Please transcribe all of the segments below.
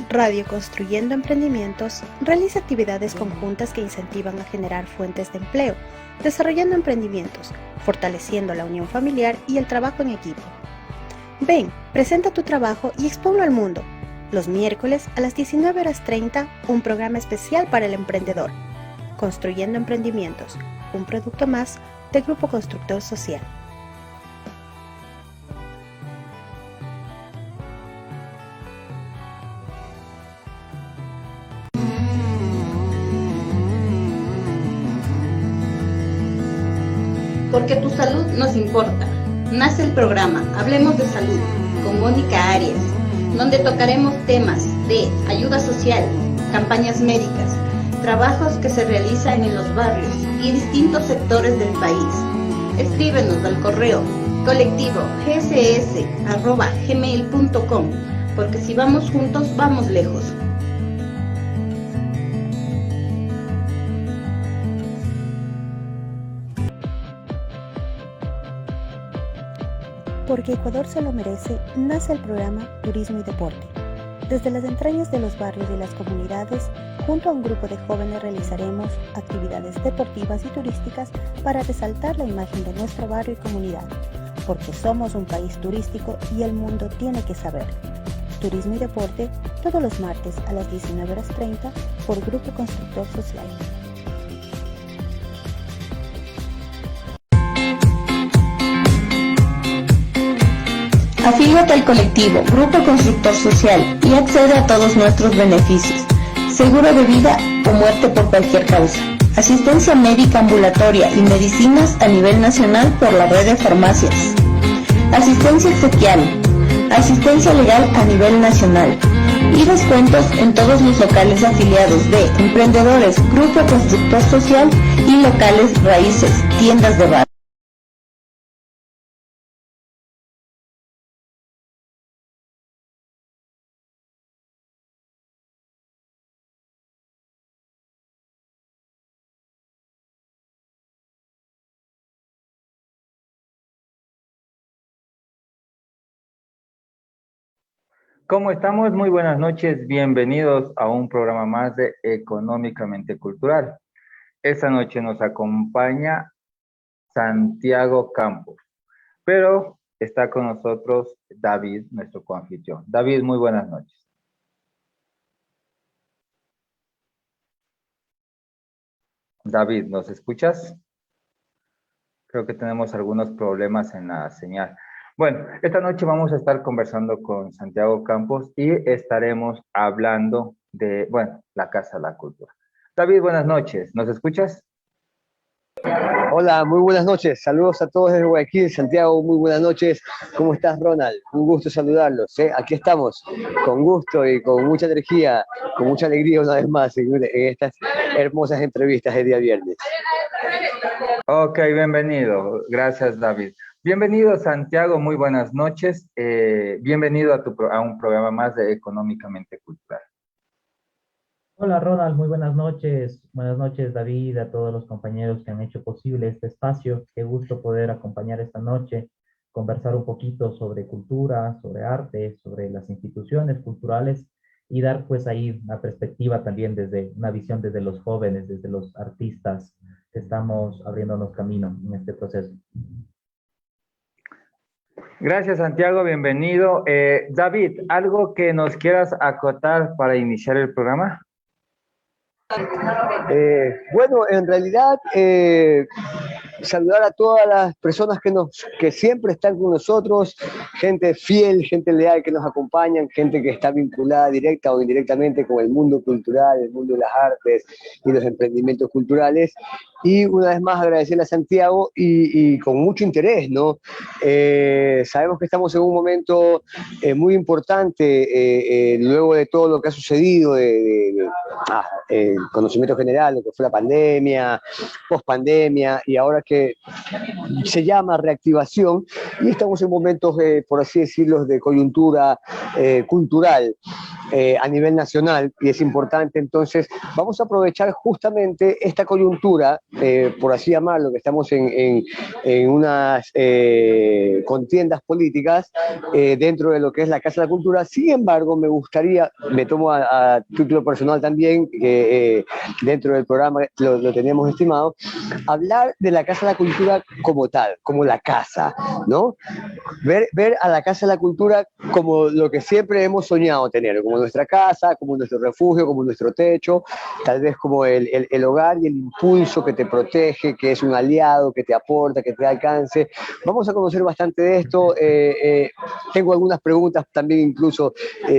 Radio Construyendo Emprendimientos realiza actividades conjuntas que incentivan a generar fuentes de empleo, desarrollando emprendimientos, fortaleciendo la unión familiar y el trabajo en equipo. Ven, presenta tu trabajo y expónlo al mundo. Los miércoles a las 19:30, un programa especial para el emprendedor. Construyendo Emprendimientos, un producto más de Grupo Constructor Social. Porque tu salud nos importa. Nace el programa Hablemos de Salud con Mónica Arias, donde tocaremos temas de ayuda social, campañas médicas, trabajos que se realizan en los barrios y distintos sectores del país. Escríbenos al correo colectivogss@gmail.com, porque si vamos juntos, vamos lejos. Porque Ecuador se lo merece, nace el programa Turismo y Deporte. Desde las entrañas de los barrios y las comunidades, junto a un grupo de jóvenes realizaremos actividades deportivas y turísticas para resaltar la imagen de nuestro barrio y comunidad, porque somos un país turístico y el mundo tiene que saber. Turismo y Deporte, todos los martes a las 19:30 por Grupo Constructor Social. Afíliate al colectivo Grupo Constructor Social y accede a todos nuestros beneficios. Seguro de vida o muerte por cualquier causa. Asistencia médica ambulatoria y medicinas a nivel nacional por la red de farmacias. Asistencia exequial. Asistencia legal a nivel nacional. Y descuentos en todos los locales afiliados de Emprendedores Grupo Constructor Social y locales raíces, tiendas de barrio. ¿Cómo estamos? Muy buenas noches, bienvenidos a un programa más de Económicamente Cultural. Esta noche nos acompaña Santiago Campos, pero está con nosotros David, nuestro coanfitrión. David, muy buenas noches. David, ¿nos escuchas? Creo que tenemos algunos problemas en la señal. Bueno, esta noche vamos a estar conversando con Santiago Campos y estaremos hablando de, bueno, la Casa de la Cultura. David, buenas noches. ¿Nos escuchas? Hola, muy buenas noches. Saludos a todos desde Guayaquil. Santiago, muy buenas noches. ¿Cómo estás, Ronald? Un gusto saludarlos. Aquí estamos, con gusto y con mucha energía, con mucha alegría una vez más en estas hermosas entrevistas del día viernes. Ok, bienvenido. Gracias, David. Bienvenido, Santiago. Muy buenas noches. Bienvenido a un programa más de Económicamente Cultural. Hola Ronald, muy buenas noches. Buenas noches David, a todos los compañeros que han hecho posible este espacio. Qué gusto poder acompañar esta noche, conversar un poquito sobre cultura, sobre arte, sobre las instituciones culturales y dar pues ahí una perspectiva también desde una visión desde los jóvenes, desde los artistas que estamos abriéndonos camino en este proceso. Gracias, Santiago. Bienvenido. David, ¿algo que nos quieras acotar para iniciar el programa? Bueno, en realidad saludar a todas las personas que siempre están con nosotros, gente fiel, gente leal que nos acompañan, gente que está vinculada directa o indirectamente con el mundo cultural, el mundo de las artes y los emprendimientos culturales. Y una vez más agradecerle a Santiago y con mucho interés, ¿no? Sabemos que estamos en un momento muy importante luego de todo lo que ha sucedido, el conocimiento general, lo que fue la pandemia, pospandemia, y ahora que se llama reactivación y estamos en momentos, por así decirlo, de coyuntura cultural a nivel nacional y es importante. Entonces vamos a aprovechar justamente esta coyuntura, por así llamarlo, que estamos en unas contiendas políticas dentro de lo que es la Casa de la Cultura. Sin embargo, me gustaría, me tomo a título personal también, que dentro del programa lo tenemos estimado, hablar de la Casa de la Cultura como tal, como la casa, ¿no? Ver a la Casa de la Cultura como lo que siempre hemos soñado tener, como nuestra casa, como nuestro refugio, como nuestro techo, tal vez como el hogar y el impulso que te protege, que es un aliado, que te aporta, que te da alcance. Vamos a conocer bastante de esto. Tengo algunas preguntas también, incluso,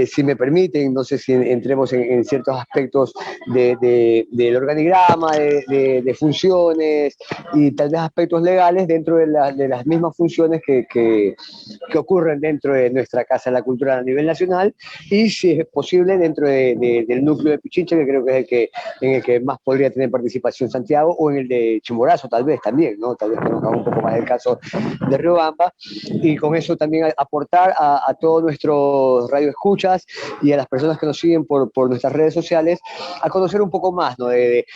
si me permiten, no sé si entremos en ciertos aspectos del organigrama, de funciones y tal vez aspectos legales dentro de las mismas funciones que ocurren dentro de nuestra Casa de la Cultura a nivel nacional y, si es posible, dentro del núcleo de Pichincha, que creo que es en el que más podría tener participación Santiago, o en el de Chimborazo, tal vez también, ¿no? Tal vez conozcamos un poco más el caso de Riobamba, y con eso también aportar a todos nuestros radioescuchas y a las personas que nos siguen por nuestras redes sociales a conocer un poco más, ¿no? de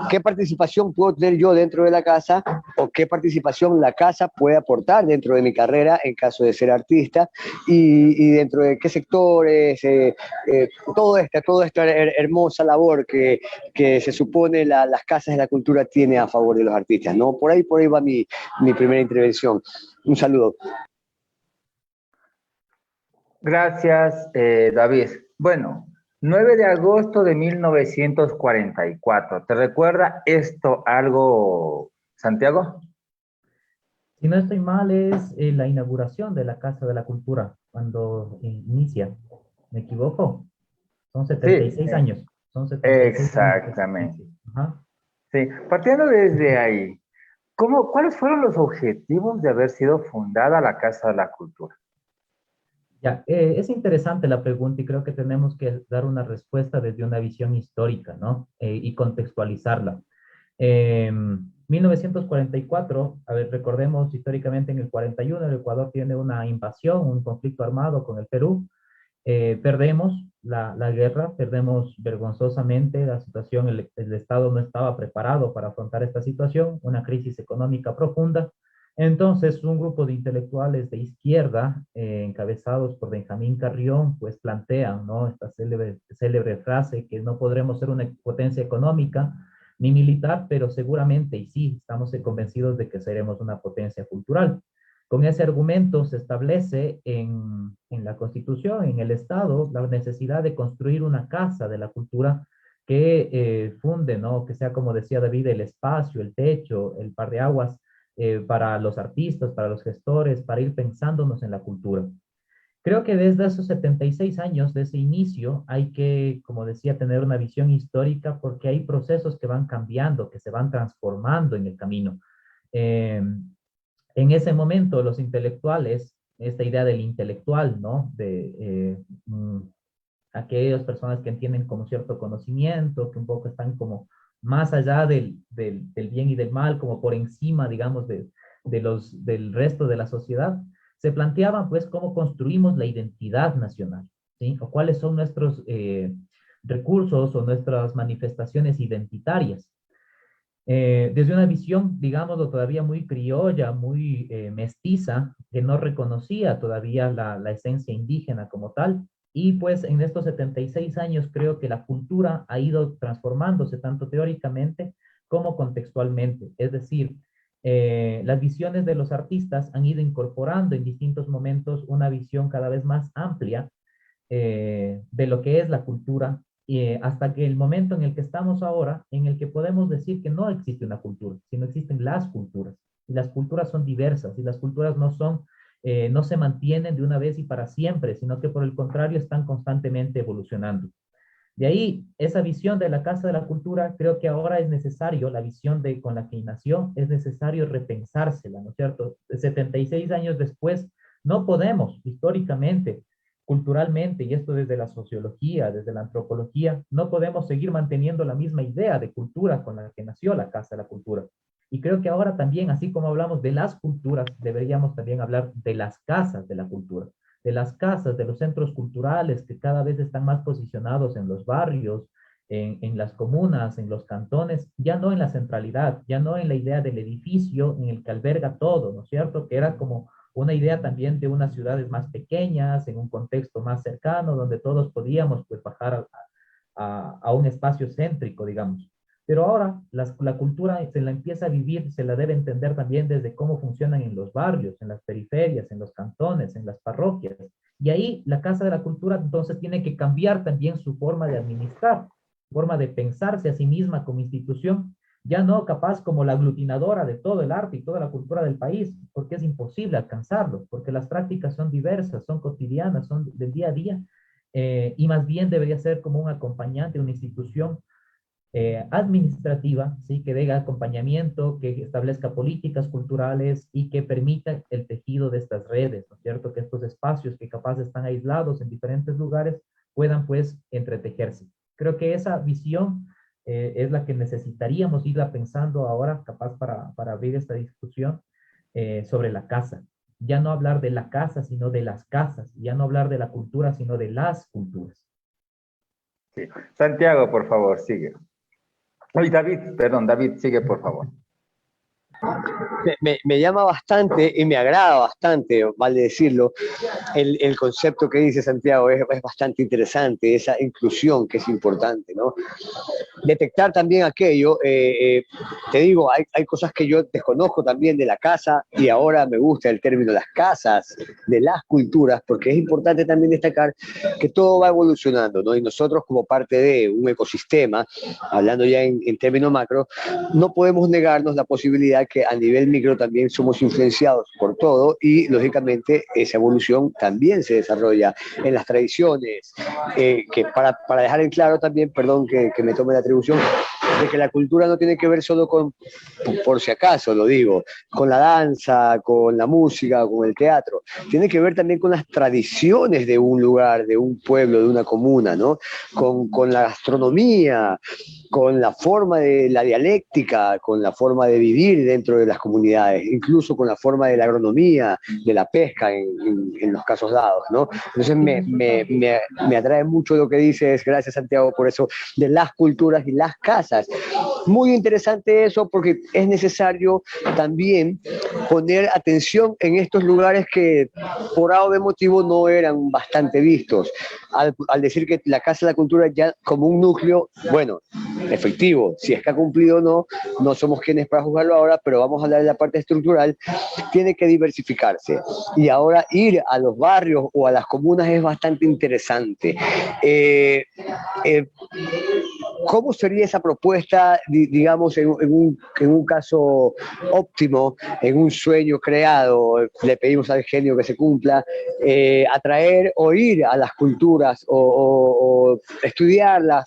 qué participación puedo tener yo dentro de la casa o qué participación la casa puede aportar dentro de mi carrera en caso de ser artista y dentro de qué sectores, toda esta hermosa labor que se supone las casas de la cultura tiene a favor de los artistas, ¿no? Por ahí va mi primera intervención. Un saludo. Gracias, David. Bueno, 9 de agosto de 1944. ¿Te recuerda esto algo, Santiago? Si no estoy mal, es la inauguración de la Casa de la Cultura, cuando inicia. ¿Me equivoco? Son setenta y Sí, seis años. Son 76 años de exactamente. existencia. Ajá. Sí, partiendo desde ahí, ¿cuáles fueron los objetivos de haber sido fundada la Casa de la Cultura? Ya, es interesante la pregunta y creo que tenemos que dar una respuesta desde una visión histórica, ¿no? Y contextualizarla. 1944, a ver, recordemos históricamente en el 41, el Ecuador tiene una invasión, un conflicto armado con el Perú. Perdemos la guerra, perdemos vergonzosamente la situación, el Estado no estaba preparado para afrontar esta situación, una crisis económica profunda. Entonces, un grupo de intelectuales de izquierda, encabezados por Benjamín Carrión, pues plantean, ¿no? Esta célebre frase que no podremos ser una potencia económica ni militar, pero seguramente, y sí, estamos convencidos de que seremos una potencia cultural. Con ese argumento se establece en la Constitución, en el Estado, la necesidad de construir una casa de la cultura que funde, ¿no? Que sea, como decía David, el espacio, el techo, el par de aguas para los artistas, para los gestores, para ir pensándonos en la cultura. Creo que desde esos 76 años, de ese inicio, hay que, como decía, tener una visión histórica porque hay procesos que van cambiando, que se van transformando en el camino. Eh, en ese momento, los intelectuales, esta idea del intelectual, ¿no? Aquellas personas que entienden como cierto conocimiento, que un poco están como más allá del bien y del mal, como por encima, digamos, del resto de la sociedad, se planteaban pues cómo construimos la identidad nacional, ¿sí? O cuáles son nuestros recursos o nuestras manifestaciones identitarias. Desde una visión, digámoslo, todavía muy criolla, muy mestiza, que no reconocía todavía la esencia indígena como tal. Y pues en estos 76 años creo que la cultura ha ido transformándose tanto teóricamente como contextualmente. Es decir, las visiones de los artistas han ido incorporando en distintos momentos una visión cada vez más amplia de lo que es la cultura, hasta que el momento en el que estamos ahora, en el que podemos decir que no existe una cultura, sino existen las culturas. Y las culturas son diversas, y las culturas no se mantienen de una vez y para siempre, sino que por el contrario están constantemente evolucionando. De ahí, esa visión de la Casa de la Cultura, creo que ahora es necesario, la visión con la que nació, es necesario repensársela, ¿no es cierto? 76 años después, no podemos históricamente, culturalmente, y esto desde la sociología, desde la antropología, no podemos seguir manteniendo la misma idea de cultura con la que nació la Casa de la Cultura. Y creo que ahora también, así como hablamos de las culturas, deberíamos también hablar de las casas de la cultura, de las casas, de los centros culturales que cada vez están más posicionados en los barrios, en las comunas, en los cantones, ya no en la centralidad, ya no en la idea del edificio en el que alberga todo, ¿no es cierto? Que era como una idea también de unas ciudades más pequeñas, en un contexto más cercano, donde todos podíamos pues bajar a un espacio céntrico, digamos. Pero ahora la cultura se la empieza a vivir, se la debe entender también desde cómo funcionan en los barrios, en las periferias, en los cantones, en las parroquias. Y ahí la Casa de la Cultura entonces tiene que cambiar también su forma de administrar, forma de pensarse a sí misma como institución, ya no capaz como la aglutinadora de todo el arte y toda la cultura del país, porque es imposible alcanzarlo, porque las prácticas son diversas, son cotidianas, son del día a día, y más bien debería ser como un acompañante, una institución administrativa, ¿sí? Que dé acompañamiento, que establezca políticas culturales y que permita el tejido de estas redes, ¿no es cierto? Que estos espacios que capaz están aislados en diferentes lugares puedan pues entretejerse. Creo que esa visión es la que necesitaríamos irla pensando ahora, capaz para abrir esta discusión sobre la casa. Ya no hablar de la casa, sino de las casas. Ya no hablar de la cultura, sino de las culturas. Sí. Santiago, por favor, sigue. Oye, David, perdón, David, sigue, por favor. Me llama bastante y me agrada bastante, vale decirlo, el concepto que dice Santiago es bastante interesante, esa inclusión que es importante, ¿no? Detectar también aquello, te digo, hay cosas que yo desconozco también de la casa y ahora me gusta el término las casas, de las culturas, porque es importante también destacar que todo va evolucionando, ¿no? Y nosotros como parte de un ecosistema, hablando ya en términos macro, no podemos negarnos la posibilidad que a nivel micro también somos influenciados por todo y lógicamente esa evolución también se desarrolla en las tradiciones, que para dejar en claro también, perdón que me tome la atribución, de que la cultura no tiene que ver solo con, por si acaso lo digo, con la danza, con la música, con el teatro, tiene que ver también con las tradiciones de un lugar, de un pueblo, de una comuna, ¿no? Con la gastronomía, con la forma de la dialéctica, con la forma de vivir dentro de las comunidades, incluso con la forma de la agronomía, de la pesca en los casos dados, ¿no? Entonces me atrae mucho lo que dices, gracias Santiago por eso, de las culturas y las casas. Muy interesante eso porque es necesario también poner atención en estos lugares que por A o B motivo no eran bastante vistos. Al decir que la Casa de la Cultura ya como un núcleo, bueno, efectivo, si es que ha cumplido o no, no somos quienes para juzgarlo ahora, pero vamos a hablar de la parte estructural, tiene que diversificarse. Y ahora ir a los barrios o a las comunas es bastante interesante. ¿Cómo sería esa propuesta, digamos, en un caso óptimo, en un sueño creado? Le pedimos al genio que se cumpla, atraer o ir a las culturas o estudiarlas,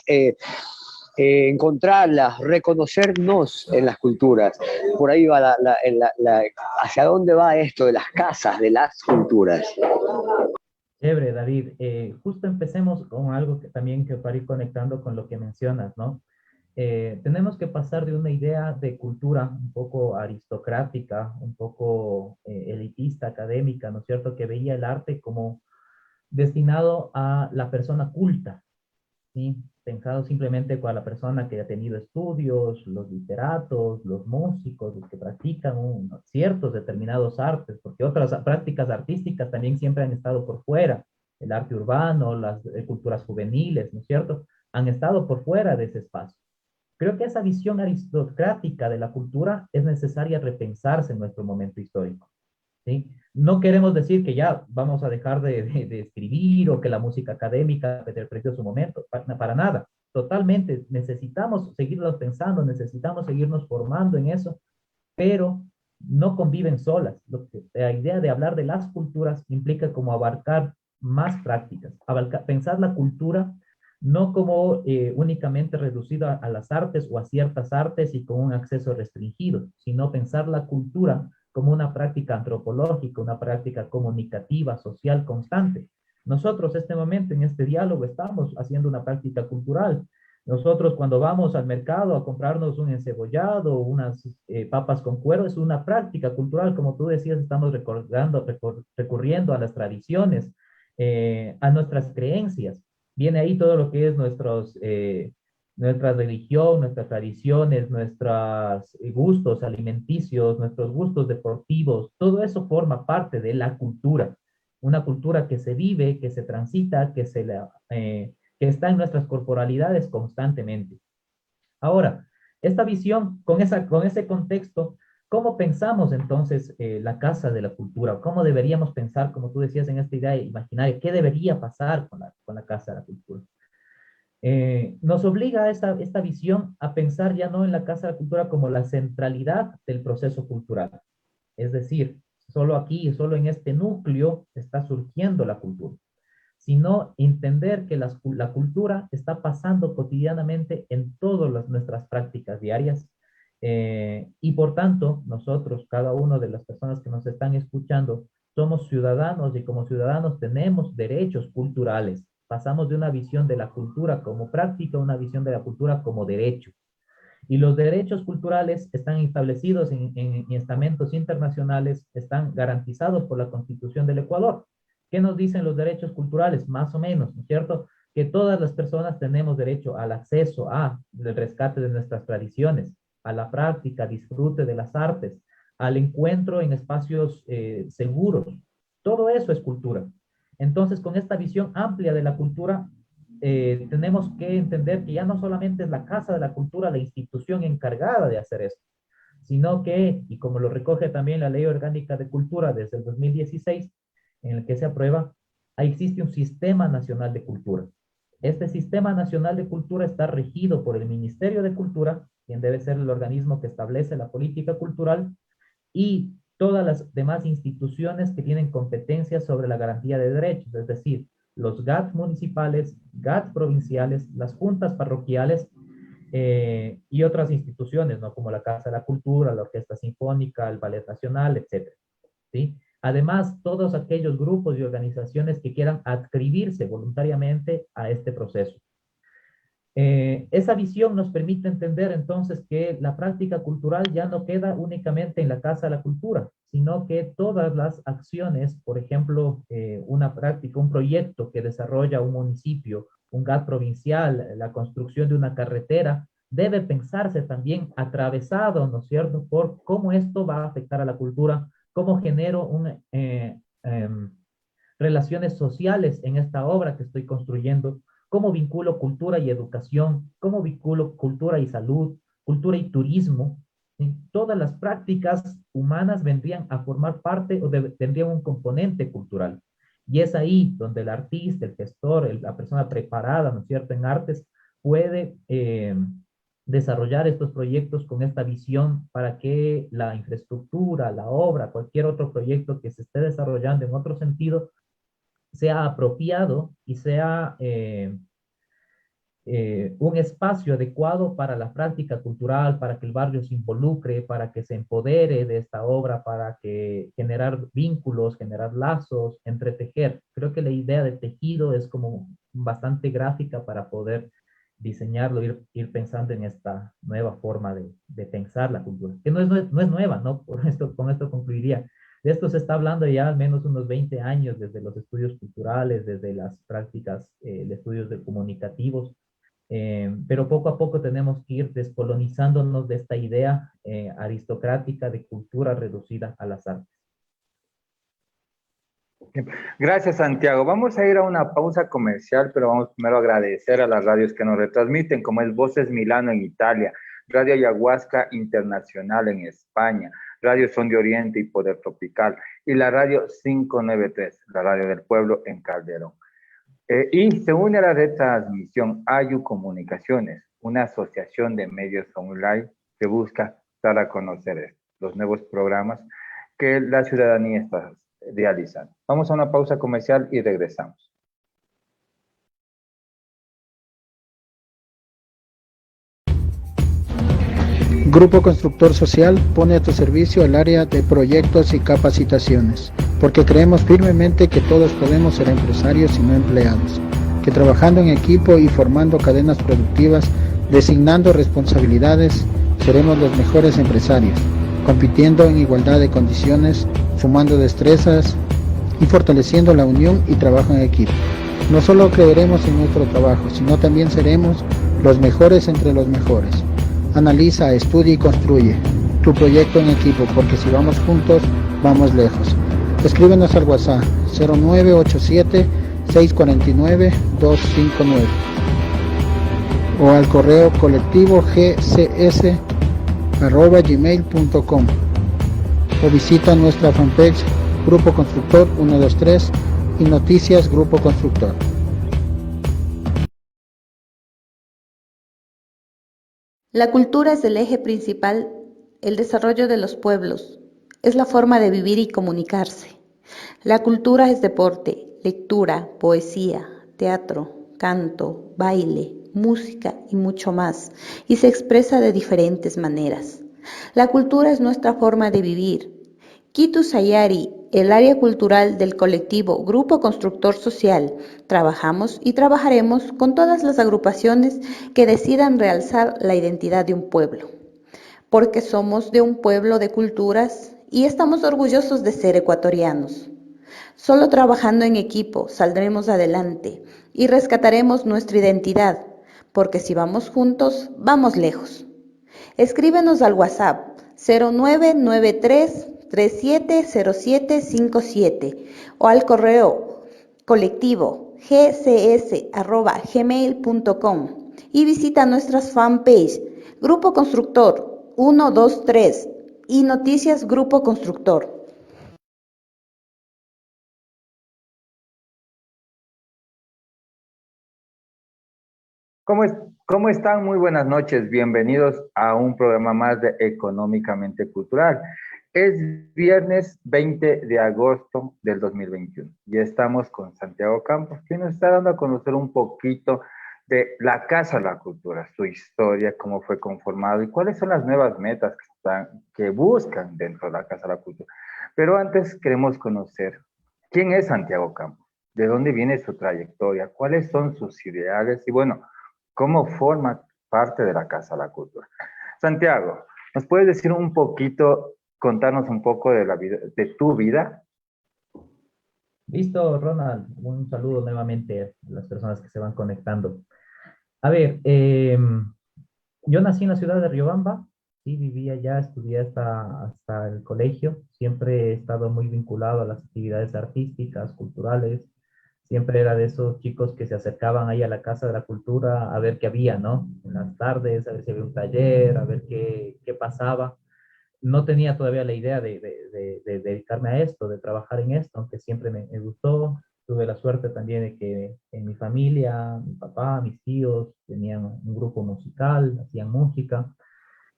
encontrarlas, reconocernos en las culturas. Por ahí va hacia dónde va esto de las casas, de las culturas. Chévere, David. Justo empecemos con algo que también que para ir conectando con lo que mencionas, ¿no? Tenemos que pasar de una idea de cultura un poco aristocrática, un poco elitista, académica, ¿no es cierto? Que veía el arte como destinado a la persona culta, ¿sí? Pensado simplemente para la persona que ha tenido estudios, los literatos, los músicos, los que practican ciertos determinados artes, porque otras prácticas artísticas también siempre han estado por fuera, el arte urbano, las culturas juveniles, ¿no es cierto? Han estado por fuera de ese espacio. Creo que esa visión aristocrática de la cultura es necesaria repensarse en nuestro momento histórico, ¿sí? No queremos decir que ya vamos a dejar de escribir o que la música académica perdió su momento, para nada. Totalmente, necesitamos seguirlo pensando, necesitamos seguirnos formando en eso, pero no conviven solas. La idea de hablar de las culturas implica como abarcar más prácticas, pensar la cultura no como únicamente reducida a las artes o a ciertas artes y con un acceso restringido, sino pensar la cultura como una práctica antropológica, una práctica comunicativa, social, constante. Nosotros, este momento, en este diálogo, estamos haciendo una práctica cultural. Nosotros cuando vamos al mercado a comprarnos un encebollado, unas papas con cuero, es una práctica cultural, como tú decías, estamos recurriendo a las tradiciones, a nuestras creencias. Viene ahí todo lo que es nuestra religión, nuestras tradiciones, nuestros gustos alimenticios, nuestros gustos deportivos, todo eso forma parte de la cultura. Una cultura que se vive, que se transita, que está en nuestras corporalidades constantemente. Ahora, esta visión, con ese contexto, ¿cómo pensamos entonces la casa de la cultura? ¿Cómo deberíamos pensar, como tú decías en esta idea imaginaria, qué debería pasar con la casa de la cultura? Nos obliga esta visión a pensar ya no en la casa de la cultura como la centralidad del proceso cultural. Es decir, solo aquí, solo en este núcleo está surgiendo la cultura, sino entender que la cultura está pasando cotidianamente en todas nuestras prácticas diarias, y por tanto, nosotros, cada una de las personas que nos están escuchando, somos ciudadanos y como ciudadanos tenemos derechos culturales. Pasamos de una visión de la cultura como práctica a una visión de la cultura como derecho. Y los derechos culturales están establecidos en estamentos internacionales, están garantizados por la Constitución del Ecuador. ¿Qué nos dicen los derechos culturales? Más o menos, ¿no es cierto? Que todas las personas tenemos derecho al acceso al rescate de nuestras tradiciones, a la práctica, disfrute de las artes, al encuentro en espacios seguros. Todo eso es cultura. Entonces, con esta visión amplia de la cultura, tenemos que entender que ya no solamente es la Casa de la Cultura la institución encargada de hacer esto, sino que, y como lo recoge también la Ley Orgánica de Cultura desde el 2016, en el que se aprueba, existe un Sistema Nacional de Cultura. Este Sistema Nacional de Cultura está regido por el Ministerio de Cultura, quien debe ser el organismo que establece la política cultural, y todas las demás instituciones que tienen competencias sobre la garantía de derechos, es decir, los GAT municipales, GAT provinciales, las juntas parroquiales y otras instituciones, ¿no? Como la Casa de la Cultura, la Orquesta Sinfónica, el Ballet Nacional, etc. ¿Sí? Además, todos aquellos grupos y organizaciones que quieran adscribirse voluntariamente a este proceso. Esa visión nos permite entender entonces que la práctica cultural ya no queda únicamente en la Casa de la Cultura, sino que todas las acciones, por ejemplo, una práctica, un proyecto que desarrolla un municipio, un GAT provincial, la construcción de una carretera, debe pensarse también atravesado, ¿no es cierto?, por cómo esto va a afectar a la cultura, cómo genero relaciones sociales en esta obra que estoy construyendo, cómo vinculo cultura y educación, cómo vinculo cultura y salud, cultura y turismo. ¿Sí? Todas las prácticas humanas vendrían a formar parte o tendrían un componente cultural. Y es ahí donde el artista, el gestor, la persona preparada, ¿no es cierto?, en artes, puede desarrollar estos proyectos con esta visión para que la infraestructura, la obra, cualquier otro proyecto que se esté desarrollando en otro sentido, sea apropiado y sea un espacio adecuado para la práctica cultural, para que el barrio se involucre, para que se empodere de esta obra, para que generar vínculos, generar lazos, entretejer. Creo que la idea de tejido es como bastante gráfica para poder diseñarlo, ir pensando en esta nueva forma de pensar la cultura, que no es nueva, ¿no? Con esto concluiría. De esto se está hablando ya al menos unos 20 años, desde los estudios culturales, desde las prácticas de estudios comunicativos, pero poco a poco tenemos que ir descolonizándonos de esta idea aristocrática de cultura reducida a las artes. Gracias, Santiago. Vamos a ir a una pausa comercial, pero vamos primero a agradecer a las radios que nos retransmiten, como es Voces Milano en Italia, Radio Ayahuasca Internacional en España, Radio Son de Oriente y Poder Tropical, y la Radio 593, la radio del pueblo en Calderón. Y se une a la retransmisión Ayu Comunicaciones, una asociación de medios online que busca dar a conocer los nuevos programas que la ciudadanía está realizando. Vamos a una pausa comercial y regresamos. Grupo Constructor Social pone a tu servicio el área de proyectos y capacitaciones, porque creemos firmemente que todos podemos ser empresarios y no empleados. que trabajando en equipo y formando cadenas productivas, designando responsabilidades, seremos los mejores empresarios, compitiendo en igualdad de condiciones, sumando destrezas y fortaleciendo la unión y trabajo en equipo. No solo creeremos en nuestro trabajo, sino también seremos los mejores entre los mejores. Analiza, estudia y construye tu proyecto en equipo, porque si vamos juntos, vamos lejos. Escríbenos al WhatsApp 0987-649-259 o al correo colectivo gcs@gmail.com o visita nuestra fanpage Grupo Constructor 123 y Noticias Grupo Constructor. La cultura es el eje principal, el desarrollo de los pueblos, es la forma de vivir y comunicarse. La cultura es deporte, lectura, poesía, teatro, canto, baile, música y mucho más, y se expresa de diferentes maneras. La cultura es nuestra forma de vivir. Kitu Sayari, el área cultural del colectivo Grupo Constructor Social, trabajamos y trabajaremos con todas las agrupaciones que decidan realzar la identidad de un pueblo, porque somos de un pueblo de culturas y estamos orgullosos de ser ecuatorianos. Solo trabajando en equipo saldremos adelante y rescataremos nuestra identidad, porque si vamos juntos, vamos lejos. Escríbenos al WhatsApp 0993-370757 o al correo colectivo gcs@gmail.com y visita nuestras fanpage Grupo Constructor 123 y Noticias Grupo Constructor. ¿Cómo, cómo están? Muy buenas noches. Bienvenidos a un programa más de Económicamente Cultural. Es viernes 20 de agosto del 2021 y estamos con Santiago Campos, que nos está dando a conocer un poquito de la Casa de la Cultura, su historia, cómo fue conformado y cuáles son las nuevas metas que buscan dentro de la Casa de la Cultura. Pero antes queremos conocer quién es Santiago Campos, de dónde viene su trayectoria, cuáles son sus ideales y bueno, cómo forma parte de la Casa de la Cultura. Santiago, ¿nos puedes decir un poquito, contarnos un poco de la vida, de tu vida? Listo, Ronald. Un saludo nuevamente a las personas que se van conectando. A ver, yo nací en la ciudad de Riobamba, sí, vivía allá, estudié hasta el colegio. Siempre he estado muy vinculado a las actividades artísticas, culturales. Siempre era de esos chicos que se acercaban ahí a la Casa de la Cultura a ver qué había, ¿no? En las tardes, a ver si había un taller, a ver qué pasaba. No tenía todavía la idea de dedicarme a esto, de trabajar en esto, aunque siempre me gustó. Tuve la suerte también de que en mi familia, mi papá, mis tíos tenían un grupo musical, hacían música,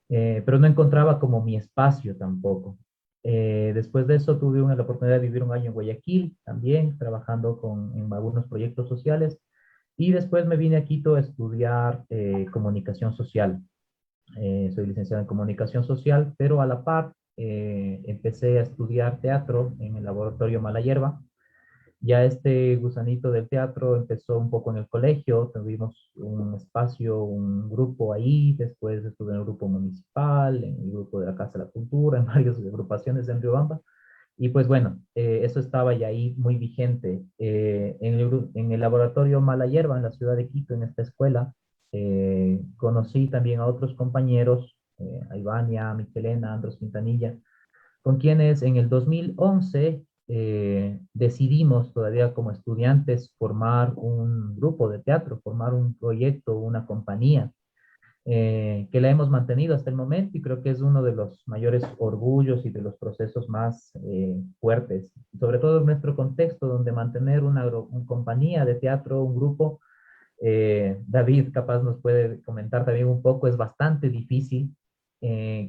pero no encontraba como mi espacio tampoco. Después de eso tuve la oportunidad de vivir un año en Guayaquil también, trabajando en algunos proyectos sociales, y después me vine a Quito a estudiar comunicación social. Soy licenciado en comunicación social, pero a la par empecé a estudiar teatro en el laboratorio Malayerba. Ya este gusanito del teatro empezó un poco en el colegio, tuvimos un espacio, un grupo ahí, después estuve en el grupo municipal, en el grupo de la Casa de la Cultura, en varias agrupaciones en Riobamba, y pues bueno, eso estaba ya ahí muy vigente. En el laboratorio Malayerba, en la ciudad de Quito, en esta escuela, conocí también a otros compañeros, a Ivania, a Michelena, a Andros Quintanilla, con quienes en el 2011 decidimos todavía como estudiantes formar un grupo de teatro, formar un proyecto, una compañía, que la hemos mantenido hasta el momento y creo que es uno de los mayores orgullos y de los procesos más fuertes, sobre todo en nuestro contexto donde mantener una compañía de teatro, un grupo, David capaz nos puede comentar también un poco, es bastante difícil,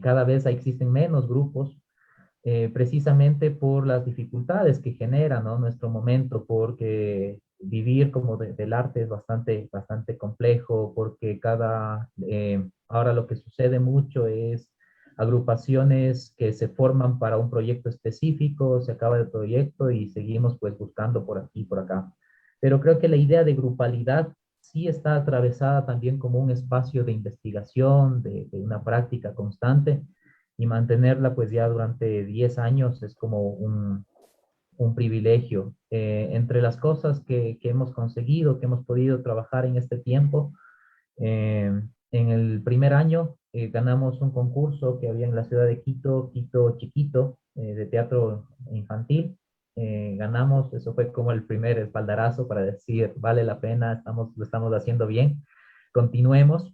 cada vez existen menos grupos, precisamente por las dificultades que genera, ¿no? Nuestro momento, porque vivir como del arte es bastante complejo, porque ahora lo que sucede mucho es agrupaciones que se forman para un proyecto específico, se acaba el proyecto y seguimos pues buscando por aquí y por acá. pero creo que la idea de grupalidad sí está atravesada también como un espacio de investigación, de una práctica constante, y mantenerla pues ya durante 10 años es como un privilegio. Entre las cosas que hemos conseguido, que hemos podido trabajar en este tiempo, en el primer año ganamos un concurso que había en la ciudad de Quito, Quito Chiquito, de teatro infantil. Ganamos, eso fue como el primer espaldarazo para decir, vale la pena, lo estamos haciendo bien, continuemos.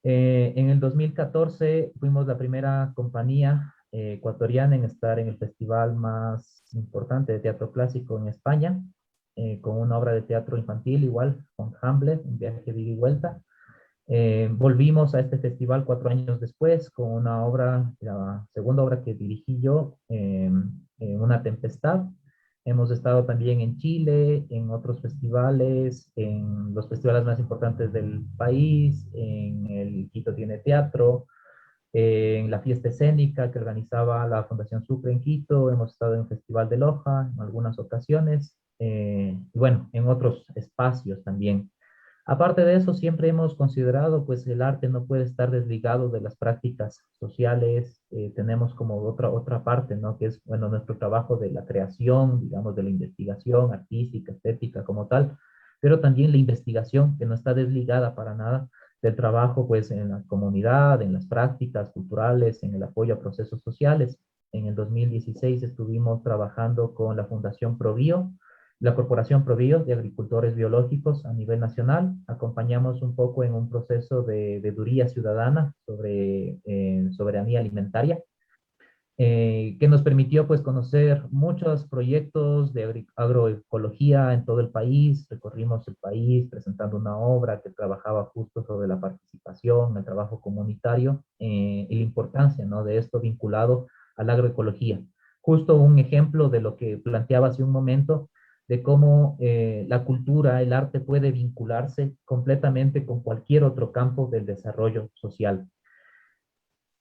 En el 2014 fuimos la primera compañía ecuatoriana en estar en el festival más importante de teatro clásico en España, con una obra de teatro infantil igual, con Hamlet, un viaje de ida y vuelta. Volvimos a este festival 4 años después con una obra, la segunda obra que dirigí yo, Una Tempestad. Hemos estado también en Chile, en otros festivales, en los festivales más importantes del país, en el Quito Tiene Teatro, en la fiesta escénica que organizaba la Fundación Sucre en Quito. Hemos estado en el Festival de Loja en algunas ocasiones, y bueno, en otros espacios también. Aparte de eso, siempre hemos considerado, pues el arte no puede estar desligado de las prácticas sociales. Tenemos como otra parte, ¿no? Que es, bueno, nuestro trabajo de la creación, digamos, de la investigación artística, estética como tal, pero también la investigación, que no está desligada para nada del trabajo, pues, en la comunidad, en las prácticas culturales, en el apoyo a procesos sociales. En el 2016 estuvimos trabajando con la Fundación ProBio, la Corporación ProBio de Agricultores Biológicos a nivel nacional. Acompañamos un poco en un proceso de veeduría ciudadana sobre soberanía alimentaria, que nos permitió pues conocer muchos proyectos de agroecología en todo el país. Recorrimos el país presentando una obra que trabajaba justo sobre la participación, el trabajo comunitario, y la importancia, ¿no?, de esto vinculado a la agroecología. Justo un ejemplo de lo que planteaba hace un momento, de cómo la cultura, el arte puede vincularse completamente con cualquier otro campo del desarrollo social.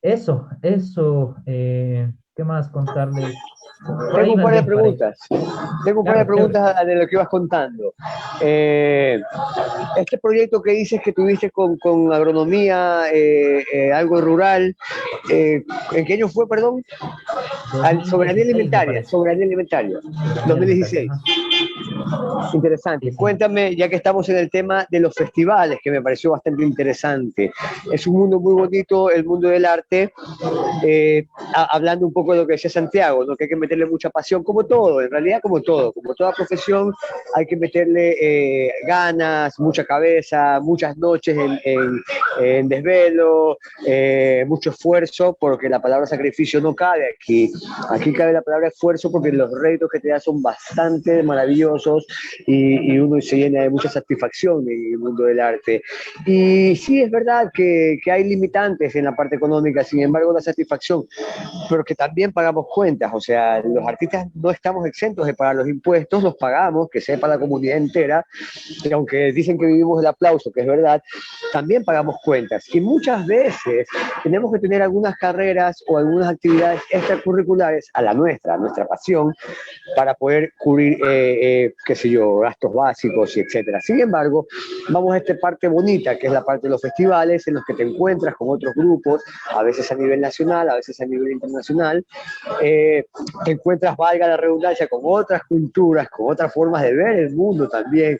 ¿Qué más contarles? Por Tengo ahí un más par de bien paré. preguntas. Tengo un par de Claro, chévere. preguntas de lo que ibas contando. Este proyecto que dices que tuviste con agronomía, algo rural, ¿en qué año fue, perdón? Soberanía 2016 me alimentaria, parece. soberanía alimentaria, Soberanía alimentaria. 2016. Ajá. Interesante. Sí, sí. Cuéntame, ya que estamos en el tema de los festivales, que me pareció bastante interesante. Es un mundo muy bonito, el mundo del arte, hablando un poco de lo que decía Santiago, ¿no? Que hay que meterle mucha pasión, como todo, en realidad como todo, como toda profesión, hay que meterle ganas, mucha cabeza, muchas noches en desvelo, mucho esfuerzo, porque la palabra sacrificio no cabe aquí. Aquí cabe la palabra esfuerzo porque los réditos que te da son bastante maravillosos y uno se llena de mucha satisfacción en el mundo del arte. Y sí, es verdad que hay limitantes en la parte económica, sin embargo, la satisfacción, pero que también pagamos cuentas, o sea, los artistas no estamos exentos de pagar los impuestos, los pagamos, que sepa la comunidad entera, y aunque dicen que vivimos el aplauso, que es verdad, también pagamos cuentas. Y muchas veces tenemos que tener algunas carreras o algunas actividades extracurriculares a la nuestra pasión, para poder cubrir, qué sé yo, gastos básicos y etcétera. Sin embargo, vamos a esta parte bonita, que es la parte de los festivales, en los que te encuentras con otros grupos, a veces a nivel nacional, a veces a nivel internacional, te encuentras, valga la redundancia, con otras culturas, con otras formas de ver el mundo también,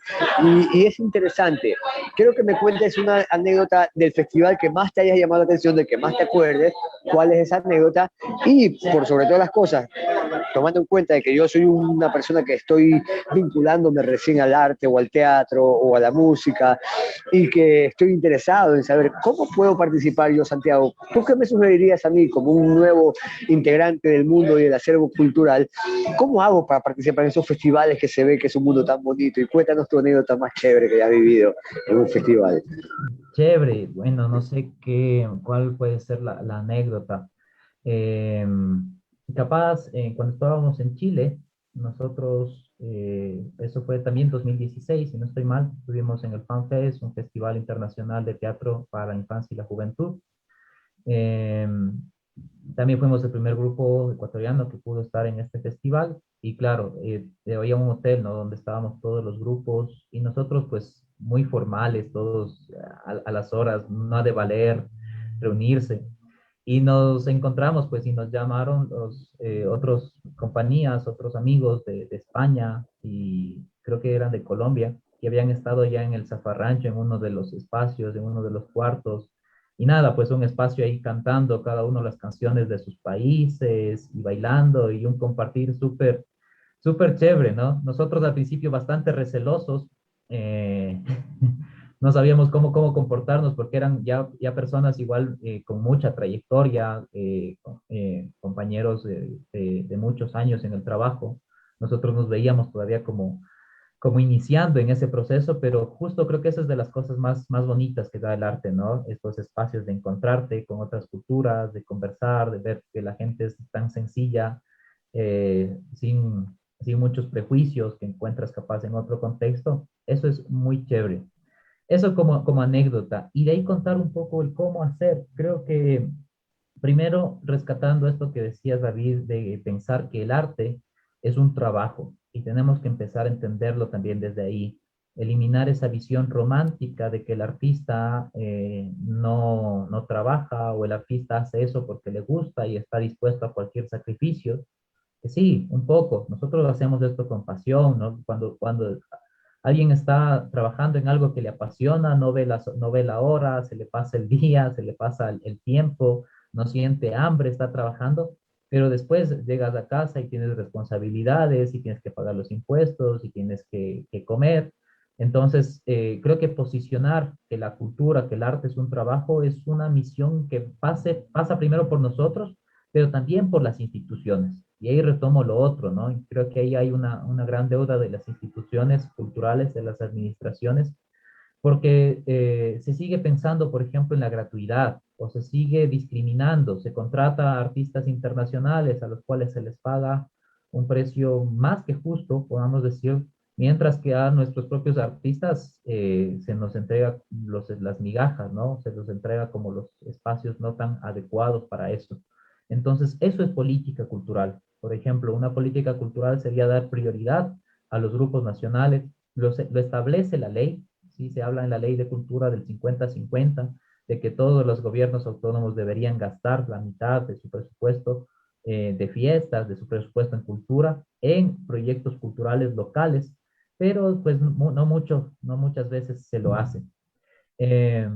y es interesante. Quiero que me cuentes una anécdota del festival que más te haya llamado la atención, de que más te acuerdes, cuál es esa anécdota, y por sobre todas las cosas, tomando en cuenta de que yo soy una persona que estoy vinculándome recién al arte o al teatro o a la música, y que estoy interesado en saber cómo puedo participar yo, Santiago. ¿Tú qué me sugerirías a mí como un nuevo integrante del mundo y del acervo cultural? ¿Cómo hago para participar en esos festivales que se ve que es un mundo tan bonito? Y cuéntanos tu anécdota más chévere que hayas vivido en un festival. Chévere. Bueno, no sé cuál puede ser la anécdota. Eh, Capaz, cuando estábamos en Chile, nosotros, eso fue también 2016, si no estoy mal, estuvimos en el FanFest, un festival internacional de teatro para la infancia y la juventud. Eh, También fuimos el primer grupo ecuatoriano que pudo estar en este festival. Y claro, había un hotel, ¿no? Donde estábamos todos los grupos y nosotros pues muy formales, todos a las horas, no ha de valer reunirse. Y nos encontramos pues y nos llamaron los otros compañías, otros amigos de España y creo que eran de Colombia, que habían estado ya en el Zafarrancho, en uno de los espacios, en uno de los cuartos. Y nada, pues un espacio ahí cantando cada uno las canciones de sus países y bailando y un compartir súper súper chévere, ¿no? Nosotros al principio bastante recelosos, eh, no sabíamos cómo comportarnos porque eran ya personas igual con mucha trayectoria, compañeros de muchos años en el trabajo. Nosotros nos veíamos todavía como iniciando en ese proceso, pero justo creo que esa es de las cosas más bonitas que da el arte, ¿no? Estos espacios de encontrarte con otras culturas, de conversar, de ver que la gente es tan sencilla, sin muchos prejuicios que encuentras capaz en otro contexto. Eso es muy chévere. Eso como anécdota. Y de ahí contar un poco el cómo hacer. Creo que primero rescatando esto que decías, David, de pensar que el arte es un trabajo y tenemos que empezar a entenderlo también desde ahí. Eliminar esa visión romántica de que el artista no trabaja o el artista hace eso porque le gusta y está dispuesto a cualquier sacrificio. Que sí, un poco. Nosotros hacemos esto con pasión, ¿no? Cuando alguien está trabajando en algo que le apasiona, no ve la hora, se le pasa el día, se le pasa el tiempo, no siente hambre, está trabajando, pero después llegas a casa y tienes responsabilidades y tienes que pagar los impuestos y tienes que comer. Entonces, creo que posicionar que la cultura, que el arte es un trabajo, es una misión que pasa primero por nosotros, pero también por las instituciones. Y ahí retomo lo otro, ¿no? Y creo que ahí hay una gran deuda de las instituciones culturales, de las administraciones, porque se sigue pensando, por ejemplo, en la gratuidad o se sigue discriminando, se contrata a artistas internacionales a los cuales se les paga un precio más que justo, podamos decir, mientras que a nuestros propios artistas se nos entrega las migajas, ¿no? Se nos entrega como los espacios no tan adecuados para eso. Entonces, eso es política cultural. Por ejemplo, una política cultural sería dar prioridad a los grupos nacionales, lo establece la ley, ¿sí? Se habla en la ley de cultura del 50-50, de que todos los gobiernos autónomos deberían gastar la mitad de su presupuesto de fiestas, de su presupuesto en cultura, en proyectos culturales locales, pero pues no muchas veces se lo hace. Eh,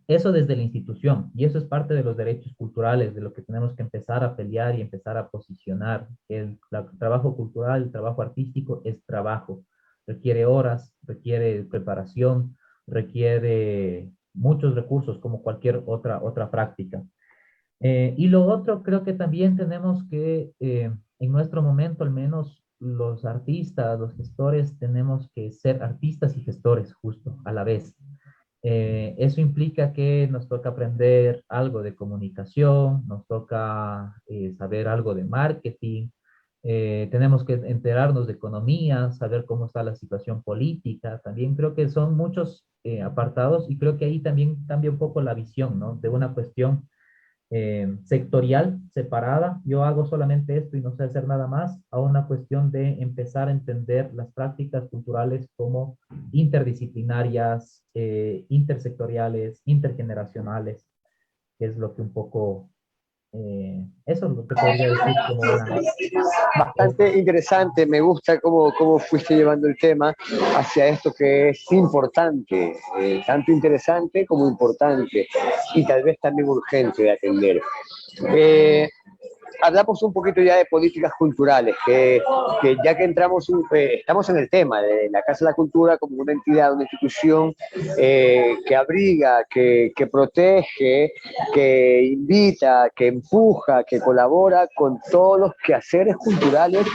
Eso desde la institución, y eso es parte de los derechos culturales, de lo que tenemos que empezar a pelear y empezar a posicionar, que el trabajo cultural, el trabajo artístico es trabajo, requiere horas, requiere preparación, requiere muchos recursos como cualquier otra práctica. Y lo otro, creo que también tenemos que, en nuestro momento al menos, los artistas, los gestores, tenemos que ser artistas y gestores justo a la vez. Eso implica que nos toca aprender algo de comunicación, nos toca saber algo de marketing, tenemos que enterarnos de economía, saber cómo está la situación política. También creo que son muchos apartados y creo que ahí también cambia un poco la visión, ¿no? De una cuestión sectorial, separada, yo hago solamente esto y no sé hacer nada más, a una cuestión de empezar a entender las prácticas culturales como interdisciplinarias, intersectoriales, intergeneracionales, que es lo que un poco, eso es lo que podría decir como una... Bastante interesante, me gusta cómo fuiste llevando el tema hacia esto que es importante, tanto interesante como importante y tal vez también urgente de atender. Hablamos un poquito ya de políticas culturales, que ya que estamos en el tema de la Casa de la Cultura como una entidad, una institución que abriga, que protege, que invita, que empuja, que colabora con todos los quehaceres culturales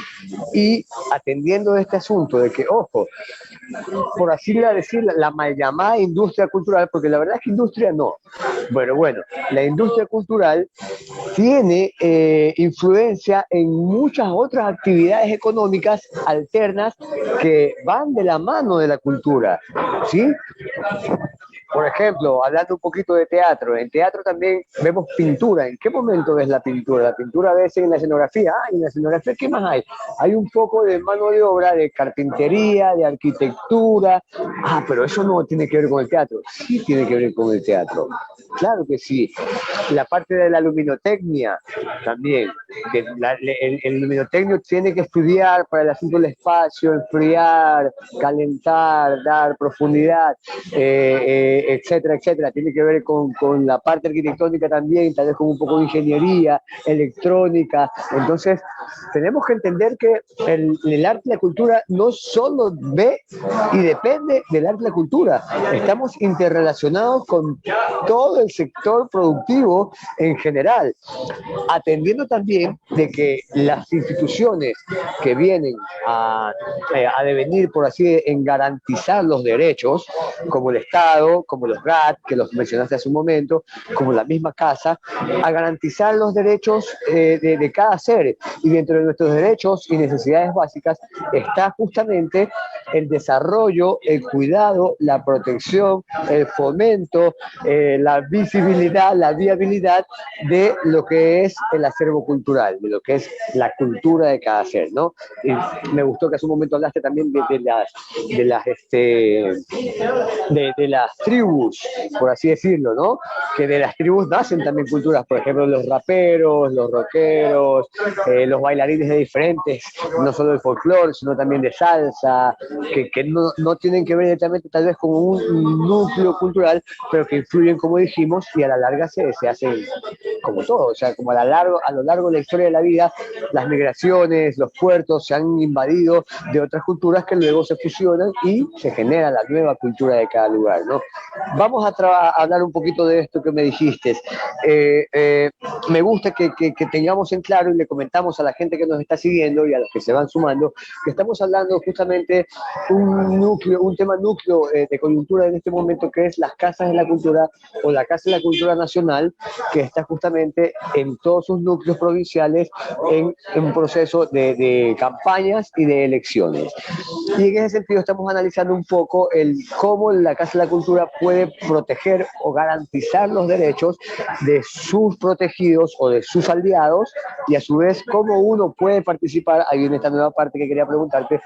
y atendiendo este asunto de que, ojo, por así decir, la mal llamada industria cultural, porque la verdad es que industria no. Bueno, la industria cultural tiene influencia en muchas otras actividades económicas alternas que van de la mano de la cultura, ¿sí? Por ejemplo, hablando un poquito de teatro, en teatro también vemos pintura. ¿En qué momento ves la pintura? La pintura a veces en la escenografía. Ah, en la escenografía, ¿qué más hay? Hay un poco de mano de obra, de carpintería, de arquitectura. Ah, pero eso no tiene que ver con el teatro. Sí tiene que ver con el teatro. Claro que sí. La parte de la luminotecnia también. Que el luminotecnio tiene que estudiar para el asunto del espacio, enfriar, calentar, dar profundidad, etcétera, etcétera. Tiene que ver con la parte arquitectónica también, tal vez con un poco de ingeniería, electrónica. Entonces, tenemos que entender que el arte y la cultura no solo ve y depende del arte y la cultura. Estamos interrelacionados con todo el sector productivo en general, atendiendo también de que las instituciones que vienen a devenir, por así, en garantizar los derechos, como el Estado, como los GAT, que los mencionaste hace un momento, como la misma casa, a garantizar los derechos de cada ser. Y dentro de nuestros derechos y necesidades básicas está justamente el desarrollo, el cuidado, la protección, el fomento, la visibilidad, la viabilidad de lo que es el acervo cultural, de lo que es la cultura de cada ser, ¿no? Y me gustó que hace un momento hablaste también de las tribus, por así decirlo, ¿no? Que de las tribus nacen también culturas, por ejemplo, los raperos, los rockeros, los bailarines de diferentes, no solo del folclore, sino también de salsa, que no tienen que ver directamente tal vez con un núcleo cultural, pero que influyen, como dijimos, y a la larga se hacen como todo, o sea, como a lo largo de la historia de la vida, las migraciones, los puertos se han invadido de otras culturas que luego se fusionan y se genera la nueva cultura de cada lugar, ¿no? Vamos a hablar un poquito de esto que me dijiste. Me gusta que tengamos en claro y le comentamos a la gente que nos está siguiendo y a los que se van sumando, que estamos hablando justamente un tema núcleo de coyuntura en este momento, que es las casas de la cultura o la Casa de la Cultura Nacional, que está justamente en todos sus núcleos provinciales en un proceso de campañas y de elecciones. Y en ese sentido estamos analizando un poco cómo la Casa de la Cultura puede proteger o garantizar los derechos de sus protegidos o de sus aliados, y a su vez cómo uno puede participar. Ahí viene esta nueva parte que quería preguntarte: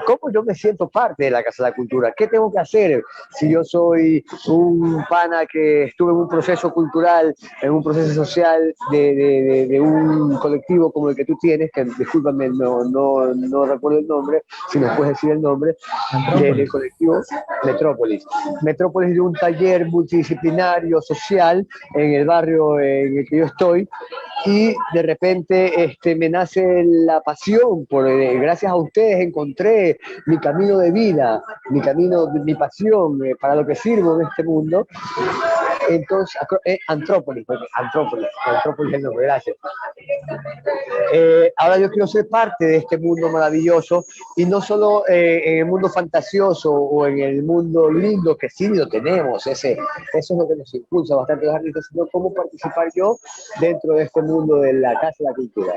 ¿cómo yo me siento parte de la Casa de la Cultura? ¿Qué tengo que hacer si yo soy un pana que estuve en un proceso cultural, en un proceso social de un colectivo como el que tú tienes, que discúlpame, no recuerdo el nombre, si me puedes decir el nombre, del colectivo Metrópolis. Metrópolis, de un taller multidisciplinario social en el barrio en el que yo estoy, y de repente me nace la pasión, gracias a ustedes encontré mi camino de vida, mi pasión, para lo que sirvo en este mundo. Entonces, Antrópolis es el nombre, gracias. Ahora yo quiero ser parte de este mundo maravilloso, y no solo en el mundo fantasioso o en el mundo lindo, que sí lo tenemos, eso es lo que nos impulsa bastante los artistas, sino cómo participar yo dentro de este mundo de la Casa de la Cultura.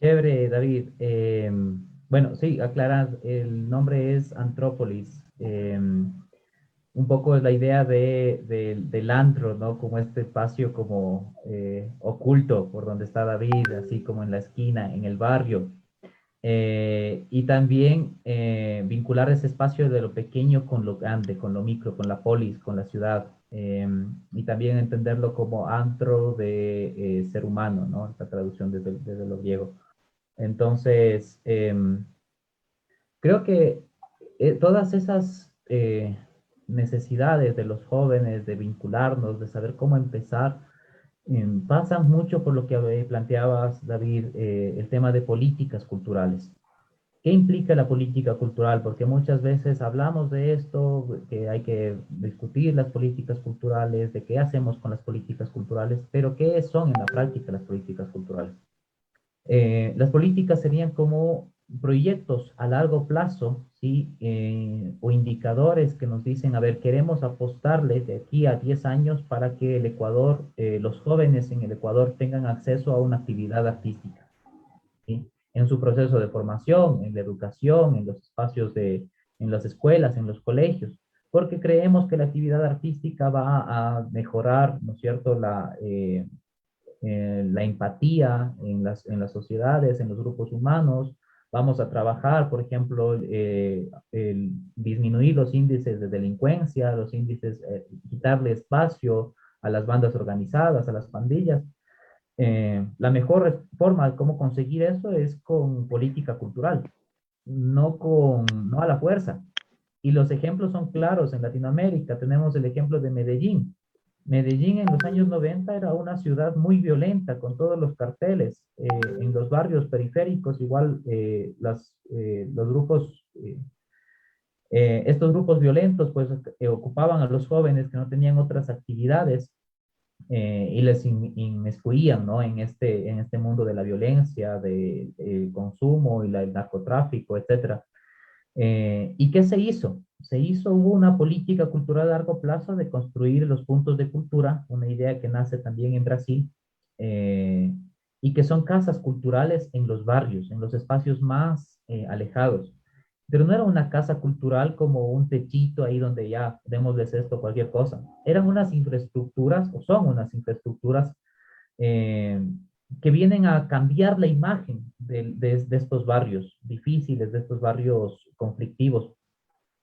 Chévere, David. Bueno, sí, aclarar, el nombre es Antrópolis. Un poco es la idea del antro, ¿no? Como este espacio como oculto por donde está David, así como en la esquina, en el barrio. Y también vincular ese espacio de lo pequeño con lo grande, con lo micro, con la polis, con la ciudad. Y también entenderlo como antro de ser humano, ¿no? Esta traducción desde lo griego. Entonces, creo que todas esas necesidades de los jóvenes de vincularnos, de saber cómo empezar, pasan mucho por lo que planteabas, David, el tema de políticas culturales. ¿Qué implica la política cultural? Porque muchas veces hablamos de esto, que hay que discutir las políticas culturales, de qué hacemos con las políticas culturales, pero ¿qué son en la práctica las políticas culturales? Las políticas serían como proyectos a largo plazo, ¿sí? O indicadores que nos dicen, a ver, queremos apostarle de aquí a 10 años para que el Ecuador, los jóvenes en el Ecuador tengan acceso a una actividad artística, ¿sí? En su proceso de formación, en la educación, en los espacios en las escuelas, en los colegios. porque creemos que la actividad artística va a mejorar, ¿no es cierto?, la empatía en las sociedades, en los grupos humanos. Vamos a trabajar, por ejemplo, el disminuir los índices de delincuencia, los índices, quitarle espacio a las bandas organizadas, a las pandillas. La mejor forma de cómo conseguir eso es con política cultural, no a la fuerza. Y los ejemplos son claros en Latinoamérica. Tenemos el ejemplo de Medellín. Medellín en los años 90 era una ciudad muy violenta con todos los carteles. En los barrios periféricos, igual los grupos, estos grupos violentos pues ocupaban a los jóvenes que no tenían otras actividades y les inmiscuían, ¿no?, en este mundo de la violencia, del consumo y el narcotráfico, etcétera. ¿Y qué se hizo? Hubo una política cultural a largo plazo de construir los puntos de cultura, una idea que nace también en Brasil, eh, y que son casas culturales en los barrios, en los espacios más alejados. Pero no era una casa cultural como un techito ahí donde ya démosles esto, cualquier cosa. Eran unas infraestructuras, o son unas infraestructuras eh, que vienen a cambiar la imagen de estos barrios difíciles, de estos barrios conflictivos,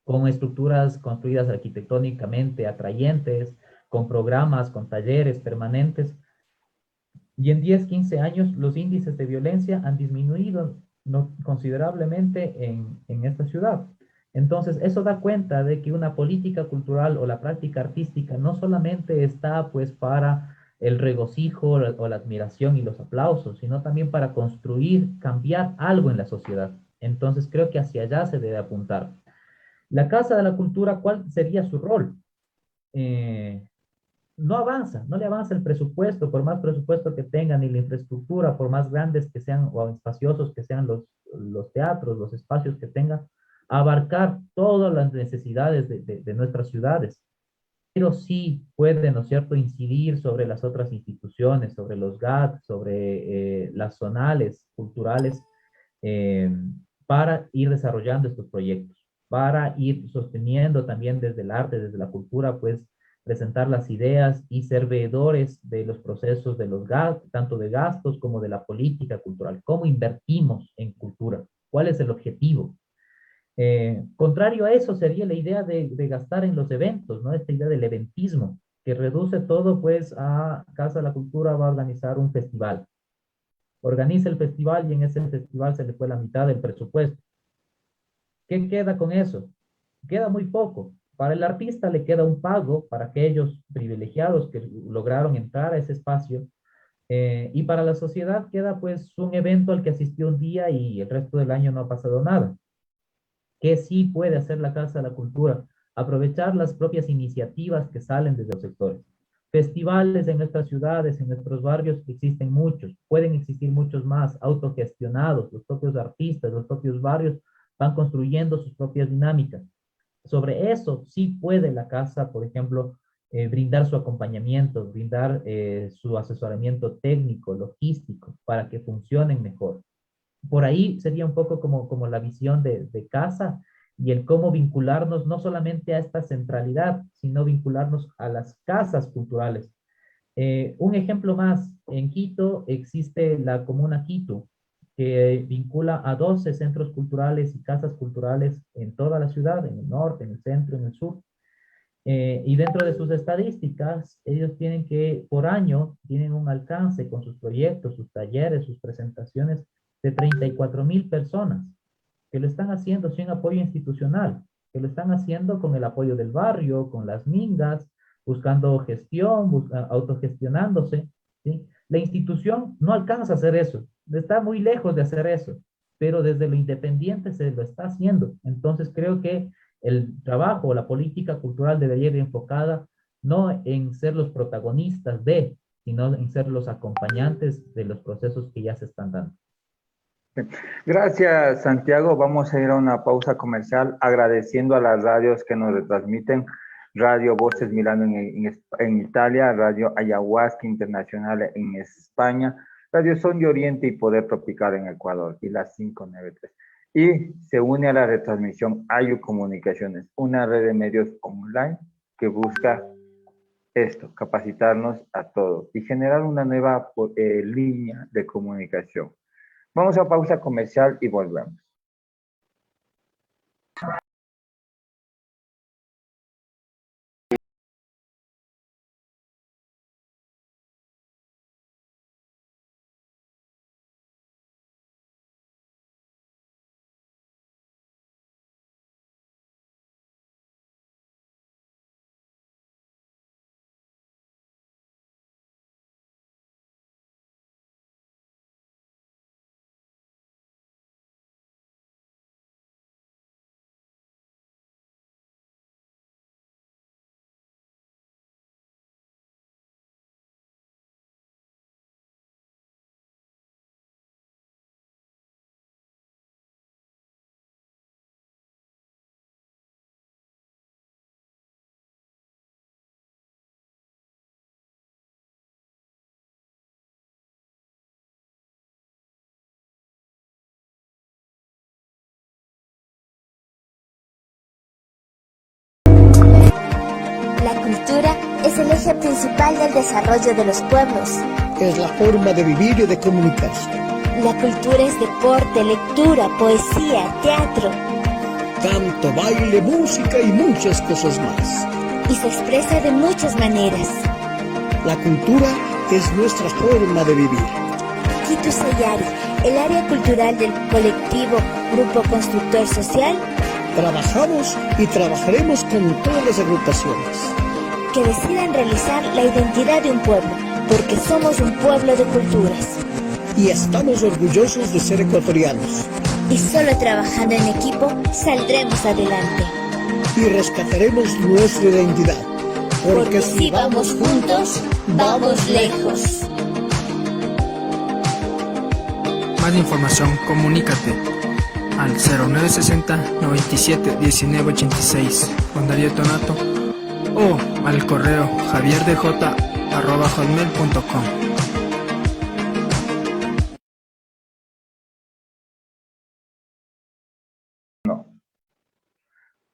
con estructuras construidas arquitectónicamente atrayentes, con programas, con talleres permanentes. Y en 10, 15 años los índices de violencia han disminuido considerablemente en esta ciudad. Entonces, eso da cuenta de que una política cultural o la práctica artística no solamente está pues para el regocijo o la admiración y los aplausos, sino también para construir, cambiar algo en la sociedad. Entonces, creo que hacia allá se debe apuntar. La Casa de la Cultura, ¿cuál sería su rol? Eh, no avanza, no le avanza el presupuesto, por más presupuesto que tengan, ni la infraestructura, por más grandes que sean o espaciosos que sean los teatros, los espacios que tengan, a abarcar todas las necesidades de nuestras ciudades. Pero sí puede, ¿no es cierto?, incidir sobre las otras instituciones, sobre los GAT, sobre las zonales culturales, eh, para ir desarrollando estos proyectos, para ir sosteniendo también desde el arte, desde la cultura, pues presentar las ideas y ser veedores de los procesos de los gastos, tanto de gastos como de la política cultural. ¿Cómo invertimos en cultura? ¿Cuál es el objetivo? Contrario a eso sería la idea de gastar en los eventos, ¿no? Esta idea del eventismo, que reduce todo pues a Casa de la Cultura va a organizar un festival. Organiza el festival y en ese festival se le fue la mitad del presupuesto. ¿Qué queda con eso? Queda muy poco. Para el artista le queda un pago para aquellos privilegiados que lograron entrar a ese espacio, y para la sociedad queda pues un evento al que asistió un día y el resto del año no ha pasado nada. ¿Qué sí puede hacer la Casa de la Cultura? Aprovechar las propias iniciativas que salen desde los sectores. Festivales en nuestras ciudades, en nuestros barrios, existen muchos, pueden existir muchos más, autogestionados, los propios artistas, los propios barrios van construyendo sus propias dinámicas. Sobre eso sí puede la casa, por ejemplo, brindar su acompañamiento, brindar su asesoramiento técnico, logístico, para que funcionen mejor. Por ahí sería un poco como la visión de casa y el cómo vincularnos no solamente a esta centralidad, sino vincularnos a las casas culturales. Un ejemplo más, en Quito existe la Comuna Quito, que vincula a 12 centros culturales y casas culturales en toda la ciudad, en el norte, en el centro, en el sur. Y dentro de sus estadísticas, ellos tienen que, por año, tienen un alcance con sus proyectos, sus talleres, sus presentaciones de 34,000 personas que lo están haciendo sin apoyo institucional, que lo están haciendo con el apoyo del barrio, con las mingas, buscando gestión, autogestionándose, ¿sí? La institución no alcanza a hacer eso, está muy lejos de hacer eso, pero desde lo independiente se lo está haciendo. Entonces creo que el trabajo, la política cultural debería ir enfocada no en ser los protagonistas sino en ser los acompañantes de los procesos que ya se están dando. Gracias, Santiago. Vamos a ir a una pausa comercial agradeciendo a las radios que nos retransmiten. Radio Voces Milano en Italia, Radio Ayahuasca Internacional en España, Radio Son de Oriente y Poder Tropical en Ecuador y las 593. y se une a la retransmisión Ayu Comunicaciones, una red de medios online que busca esto, capacitarnos a todos y generar una nueva línea de comunicación. Vamos a pausa comercial y volvemos. La cultura es el eje principal del desarrollo de los pueblos. Es la forma de vivir y de comunicarse. La cultura es deporte, lectura, poesía, teatro. Canto, baile, música y muchas cosas más. Y se expresa de muchas maneras. La cultura es nuestra forma de vivir. Quito Sayari, el área cultural del colectivo Grupo Constructor Social. Trabajamos y trabajaremos con todas las agrupaciones que decidan realizar la identidad de un pueblo, porque somos un pueblo de culturas. Y estamos orgullosos de ser ecuatorianos. Y solo trabajando en equipo saldremos adelante. Y rescataremos nuestra identidad. Porque si vamos juntos, vamos lejos. Más información, comunícate al 0960 97 19 86 con Darío Tonato o al correo javierdj@hotmail.com.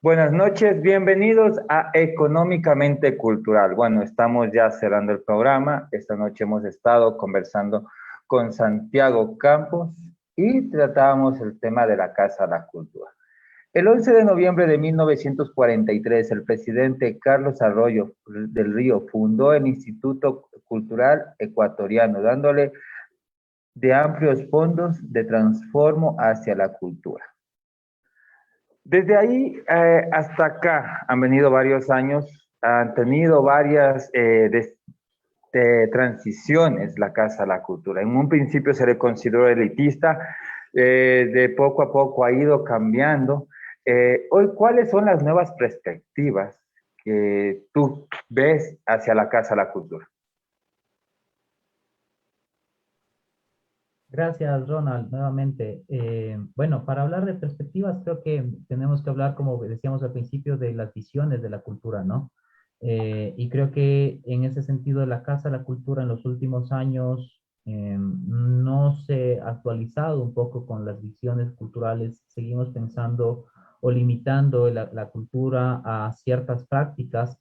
Buenas noches, bienvenidos a Económicamente Cultural. Bueno, estamos ya cerrando el programa. Esta noche hemos estado conversando con Santiago Campos y tratábamos el tema de la Casa de la Cultura. El 11 de noviembre de 1943, el presidente Carlos Arroyo del Río fundó el Instituto Cultural Ecuatoriano, dándole de amplios fondos de transformo hacia la cultura. Desde ahí hasta acá han venido varios años, han tenido varias transiciones la Casa de la Cultura. En un principio se le consideró elitista, de poco a poco ha ido cambiando. Hoy, ¿cuáles son las nuevas perspectivas que tú ves hacia la Casa de la Cultura? Gracias, Ronald, nuevamente. Bueno, para hablar de perspectivas, creo que tenemos que hablar, como decíamos al principio, de las visiones de la cultura, ¿no? Y creo que en ese sentido la Casa de la Cultura en los últimos años no se ha actualizado un poco con las visiones culturales. Seguimos pensando o limitando la cultura a ciertas prácticas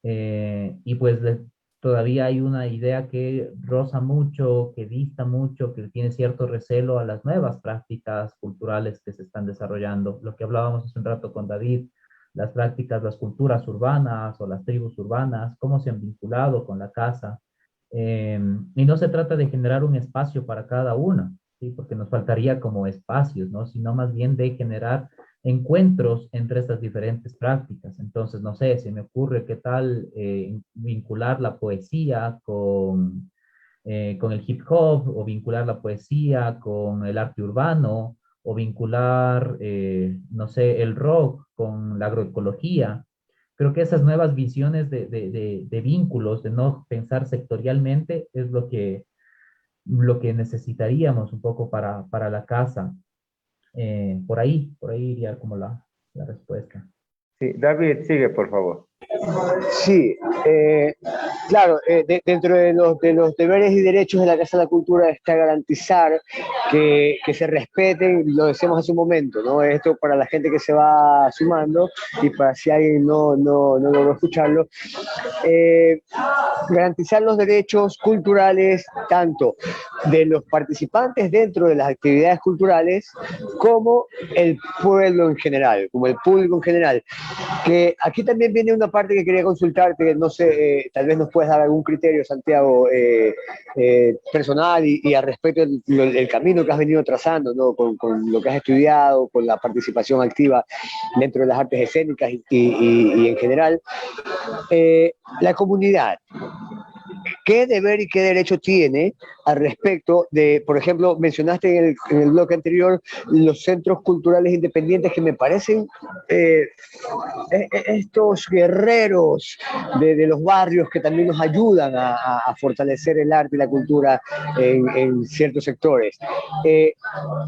y pues todavía hay una idea que roza mucho, que dista mucho, que tiene cierto recelo a las nuevas prácticas culturales que se están desarrollando. Lo que hablábamos hace un rato con David, las prácticas, las culturas urbanas o las tribus urbanas, cómo se han vinculado con la casa. Y no se trata de generar un espacio para cada una, ¿sí? Porque nos faltaría como espacios, ¿no? Sino más bien de generar encuentros entre estas diferentes prácticas. Entonces, no sé, se me ocurre qué tal vincular la poesía con el hip hop, o vincular la poesía con el arte urbano, o vincular, no sé, el rock con la agroecología. Creo que esas nuevas visiones de vínculos, de no pensar sectorialmente, es lo que necesitaríamos un poco para la casa. Por ahí iría como la respuesta. Sí, David, sigue, por favor. Sí, Claro, dentro de los deberes y derechos de la Casa de la Cultura está garantizar que se respeten, lo decíamos hace un momento, ¿no? Esto para la gente que se va sumando y para si alguien no logró escucharlo, eh, garantizar los derechos culturales tanto de los participantes dentro de las actividades culturales como el pueblo en general, como el público en general. Que aquí también viene una parte que quería consultarte, no sé, tal vez nos puedes dar algún criterio, Santiago, personal y al respecto del camino que has venido trazando, ¿no? Con lo que has estudiado, con la participación activa dentro de las artes escénicas y en general. La comunidad, ¿qué deber y qué derecho tiene al respecto de, por ejemplo, mencionaste en el bloque anterior los centros culturales independientes que me parecen estos guerreros de los barrios que también nos ayudan a fortalecer el arte y la cultura en ciertos sectores?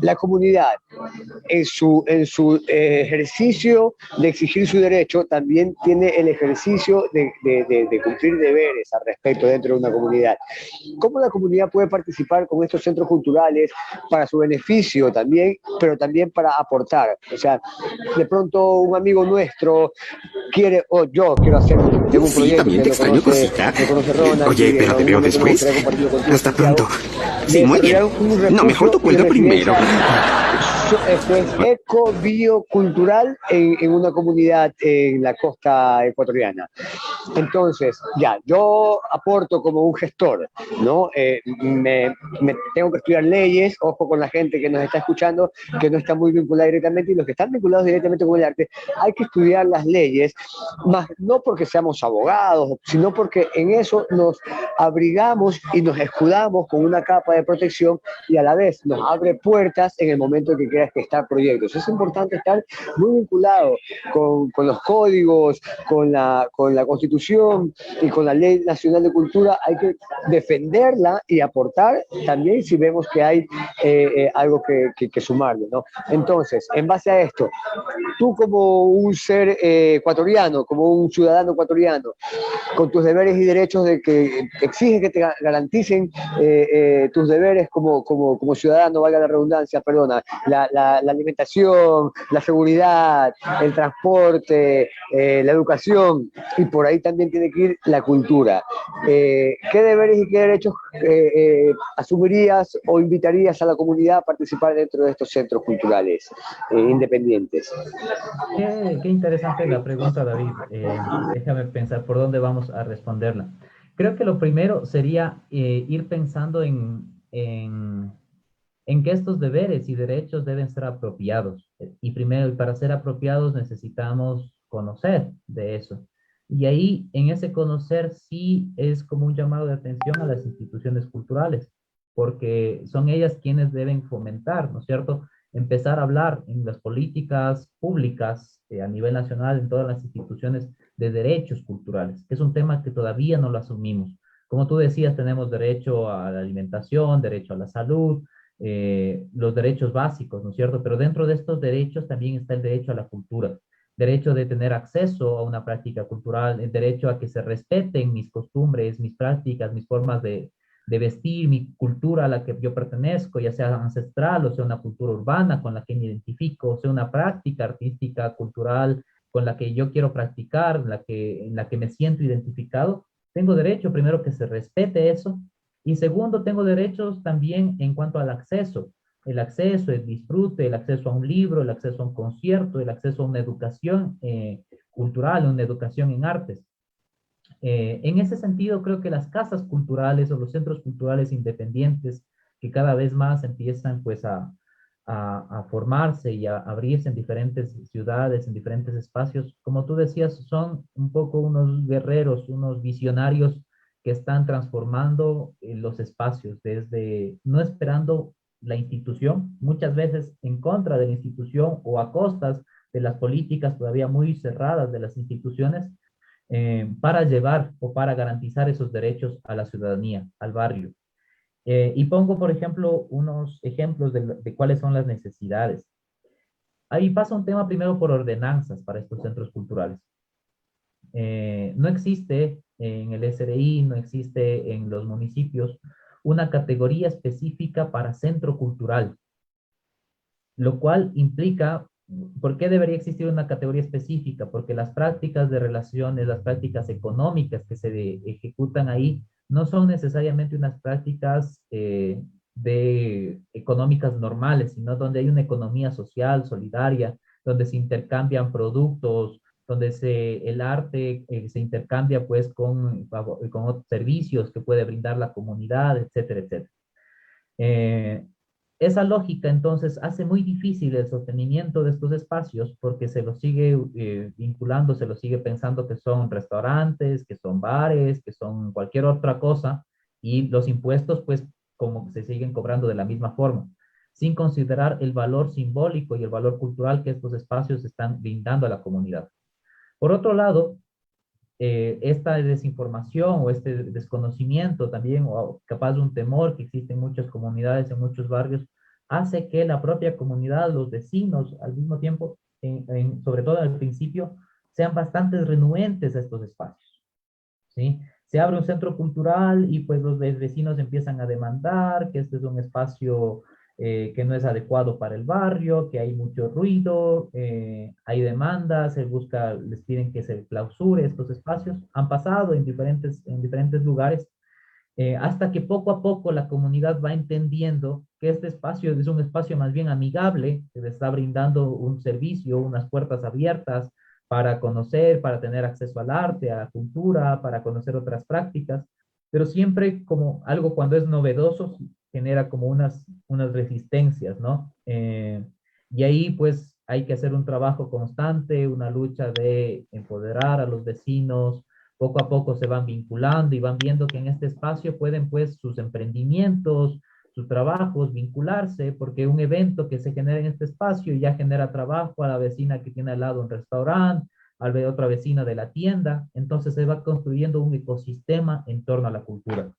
La comunidad, en su ejercicio de exigir su derecho, también tiene el ejercicio de cumplir deberes al respecto dentro de una comunidad. ¿Cómo la comunidad puede participar con estos centros culturales para su beneficio también, pero también para aportar? O sea, de pronto un amigo nuestro quiere, o yo quiero hacer un proyecto. Sí, también te extraño, cosita. Oye, pero te veo después. Hasta pronto. Sí, muy bien. No, mejor tú cuelga primero. Esto es eco-biocultural en una comunidad en la costa ecuatoriana. Entonces, ya, yo aporto como un gestor, ¿no? Me tengo que estudiar leyes, ojo con la gente que nos está escuchando, que no está muy vinculada directamente, y los que están vinculados directamente con el arte, hay que estudiar las leyes, más no porque seamos abogados, sino porque en eso nos abrigamos y nos escudamos con una capa de protección y a la vez nos abre puertas en el momento en que quieras gestar proyectos. Es importante estar muy vinculado con los códigos, con la Constitución y con la Ley Nacional de Cultura. Hay que defenderla y aportar también si vemos que hay algo que sumarle, ¿no? Entonces, en base a esto, tú como un ser ecuatoriano, como un ciudadano ecuatoriano, con tus deberes y derechos de que exigen que te garanticen tus deberes como ciudadano, valga la redundancia, perdona, la alimentación, la seguridad, el transporte, la educación, y por ahí también tiene que ir la cultura. ¿Qué deberes y qué derechos asumirías o invitarías a la comunidad a participar dentro de estos centros culturales independientes? Qué interesante la pregunta, David. Déjame pensar por dónde vamos a responderla. Creo que lo primero sería ir pensando en que estos deberes y derechos deben ser apropiados. Y primero, para ser apropiados necesitamos conocer de eso. Y ahí, en ese conocer, sí es como un llamado de atención a las instituciones culturales, porque son ellas quienes deben fomentar, ¿no es cierto?, empezar a hablar en las políticas públicas a nivel nacional, en todas las instituciones, de derechos culturales, que es un tema que todavía no lo asumimos. Como tú decías, tenemos derecho a la alimentación, derecho a la salud, los derechos básicos, ¿no es cierto? Pero dentro de estos derechos también está el derecho a la cultura, derecho de tener acceso a una práctica cultural, el derecho a que se respeten mis costumbres, mis prácticas, mis formas de vestir, mi cultura a la que yo pertenezco, ya sea ancestral o sea una cultura urbana con la que me identifico, o sea una práctica artística, cultural, con la que yo quiero practicar, en la que me siento identificado. Tengo derecho primero que se respete eso, y segundo, tengo derechos también en cuanto al acceso. El acceso, el disfrute, el acceso a un libro, el acceso a un concierto, el acceso a una educación cultural, una educación en artes. En ese sentido, creo que las casas culturales o los centros culturales independientes que cada vez más empiezan pues a formarse y a abrirse en diferentes ciudades, en diferentes espacios, como tú decías, son un poco unos guerreros, unos visionarios que están transformando los espacios, desde no esperando la institución, muchas veces en contra de la institución o a costas de las políticas todavía muy cerradas de las instituciones, para llevar o para garantizar esos derechos a la ciudadanía, al barrio. Y pongo, por ejemplo, unos ejemplos de cuáles son las necesidades. Ahí pasa un tema primero por ordenanzas para estos centros culturales. No existe en el SRI, no existe en los municipios una categoría específica para centro cultural, lo cual implica, ¿por qué debería existir una categoría específica? Porque las prácticas de relaciones, las prácticas económicas que se ejecutan ahí, no son necesariamente unas prácticas económicas normales, sino donde hay una economía social, solidaria, donde se intercambian productos, donde el arte se intercambia pues con otros servicios que puede brindar la comunidad, etcétera, etcétera. Esa lógica entonces hace muy difícil el sostenimiento de estos espacios porque se los sigue vinculando, se los sigue pensando que son restaurantes, que son bares, que son cualquier otra cosa, y los impuestos pues como se siguen cobrando de la misma forma, sin considerar el valor simbólico y el valor cultural que estos espacios están brindando a la comunidad. Por otro lado, esta desinformación o este desconocimiento también, o capaz de un temor que existe en muchas comunidades, en muchos barrios, hace que la propia comunidad, los vecinos, al mismo tiempo, sobre todo al principio, sean bastante renuentes a estos espacios, ¿sí? Se abre un centro cultural y pues los vecinos empiezan a demandar que este es un espacio que no es adecuado para el barrio, que hay mucho ruido, hay demandas, les piden que se clausure estos espacios. Han pasado en diferentes lugares, hasta que poco a poco la comunidad va entendiendo que este espacio es un espacio más bien amigable, que le está brindando un servicio, unas puertas abiertas para conocer, para tener acceso al arte, a la cultura, para conocer otras prácticas, pero siempre como algo cuando es novedoso genera como unas resistencias, ¿no? Y ahí pues hay que hacer un trabajo constante, una lucha de empoderar a los vecinos. Poco a poco se van vinculando y van viendo que en este espacio pueden pues sus emprendimientos, sus trabajos vincularse, porque un evento que se genera en este espacio ya genera trabajo a la vecina que tiene al lado un restaurante, a la otra vecina de la tienda, entonces se va construyendo un ecosistema en torno a la cultura.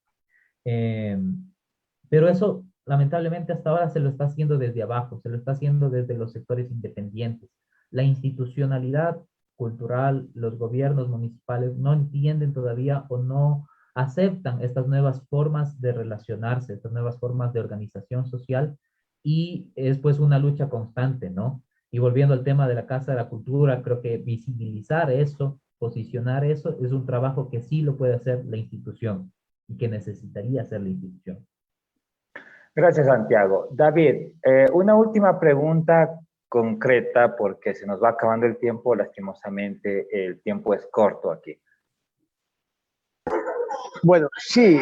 Pero eso, lamentablemente, hasta ahora se lo está haciendo desde abajo, se lo está haciendo desde los sectores independientes. La institucionalidad cultural, los gobiernos municipales no entienden todavía o no aceptan estas nuevas formas de relacionarse, estas nuevas formas de organización social, y es pues una lucha constante, ¿no? Y volviendo al tema de la Casa de la Cultura, creo que visibilizar eso, posicionar eso, es un trabajo que sí lo puede hacer la institución y que necesitaría hacer la institución. Gracias, Santiago. David, una última pregunta concreta porque se nos va acabando el tiempo, lastimosamente el tiempo es corto aquí. Bueno, sí,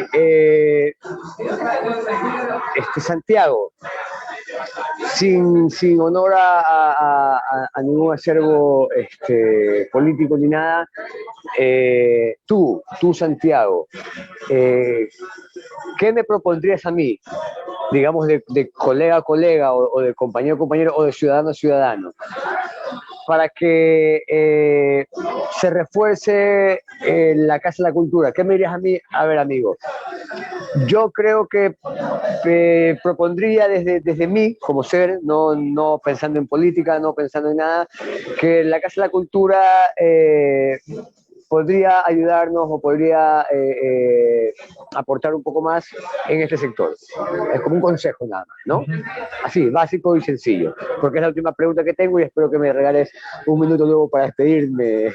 Santiago, sin honor a ningún acervo político ni nada, tú Santiago, ¿qué me propondrías a mí, digamos, de colega a colega o de compañero a compañero o de ciudadano a ciudadano, para que se refuerce la Casa de la Cultura? ¿Qué me dirías a mí? A ver, amigo, yo creo que propondría desde mí, como ser, no pensando en política, no pensando en nada, que la Casa de la Cultura podría ayudarnos o podría aportar un poco más en este sector. Es como un consejo nada más, ¿no? Así, básico y sencillo. Porque es la última pregunta que tengo y espero que me regales un minuto luego para despedirme,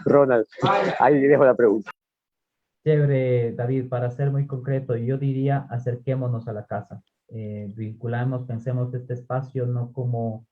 Ronald. Ahí le dejo la pregunta. Chévere, David, para ser muy concreto, yo diría acerquémonos a la casa. Vinculamos, pensemos este espacio no como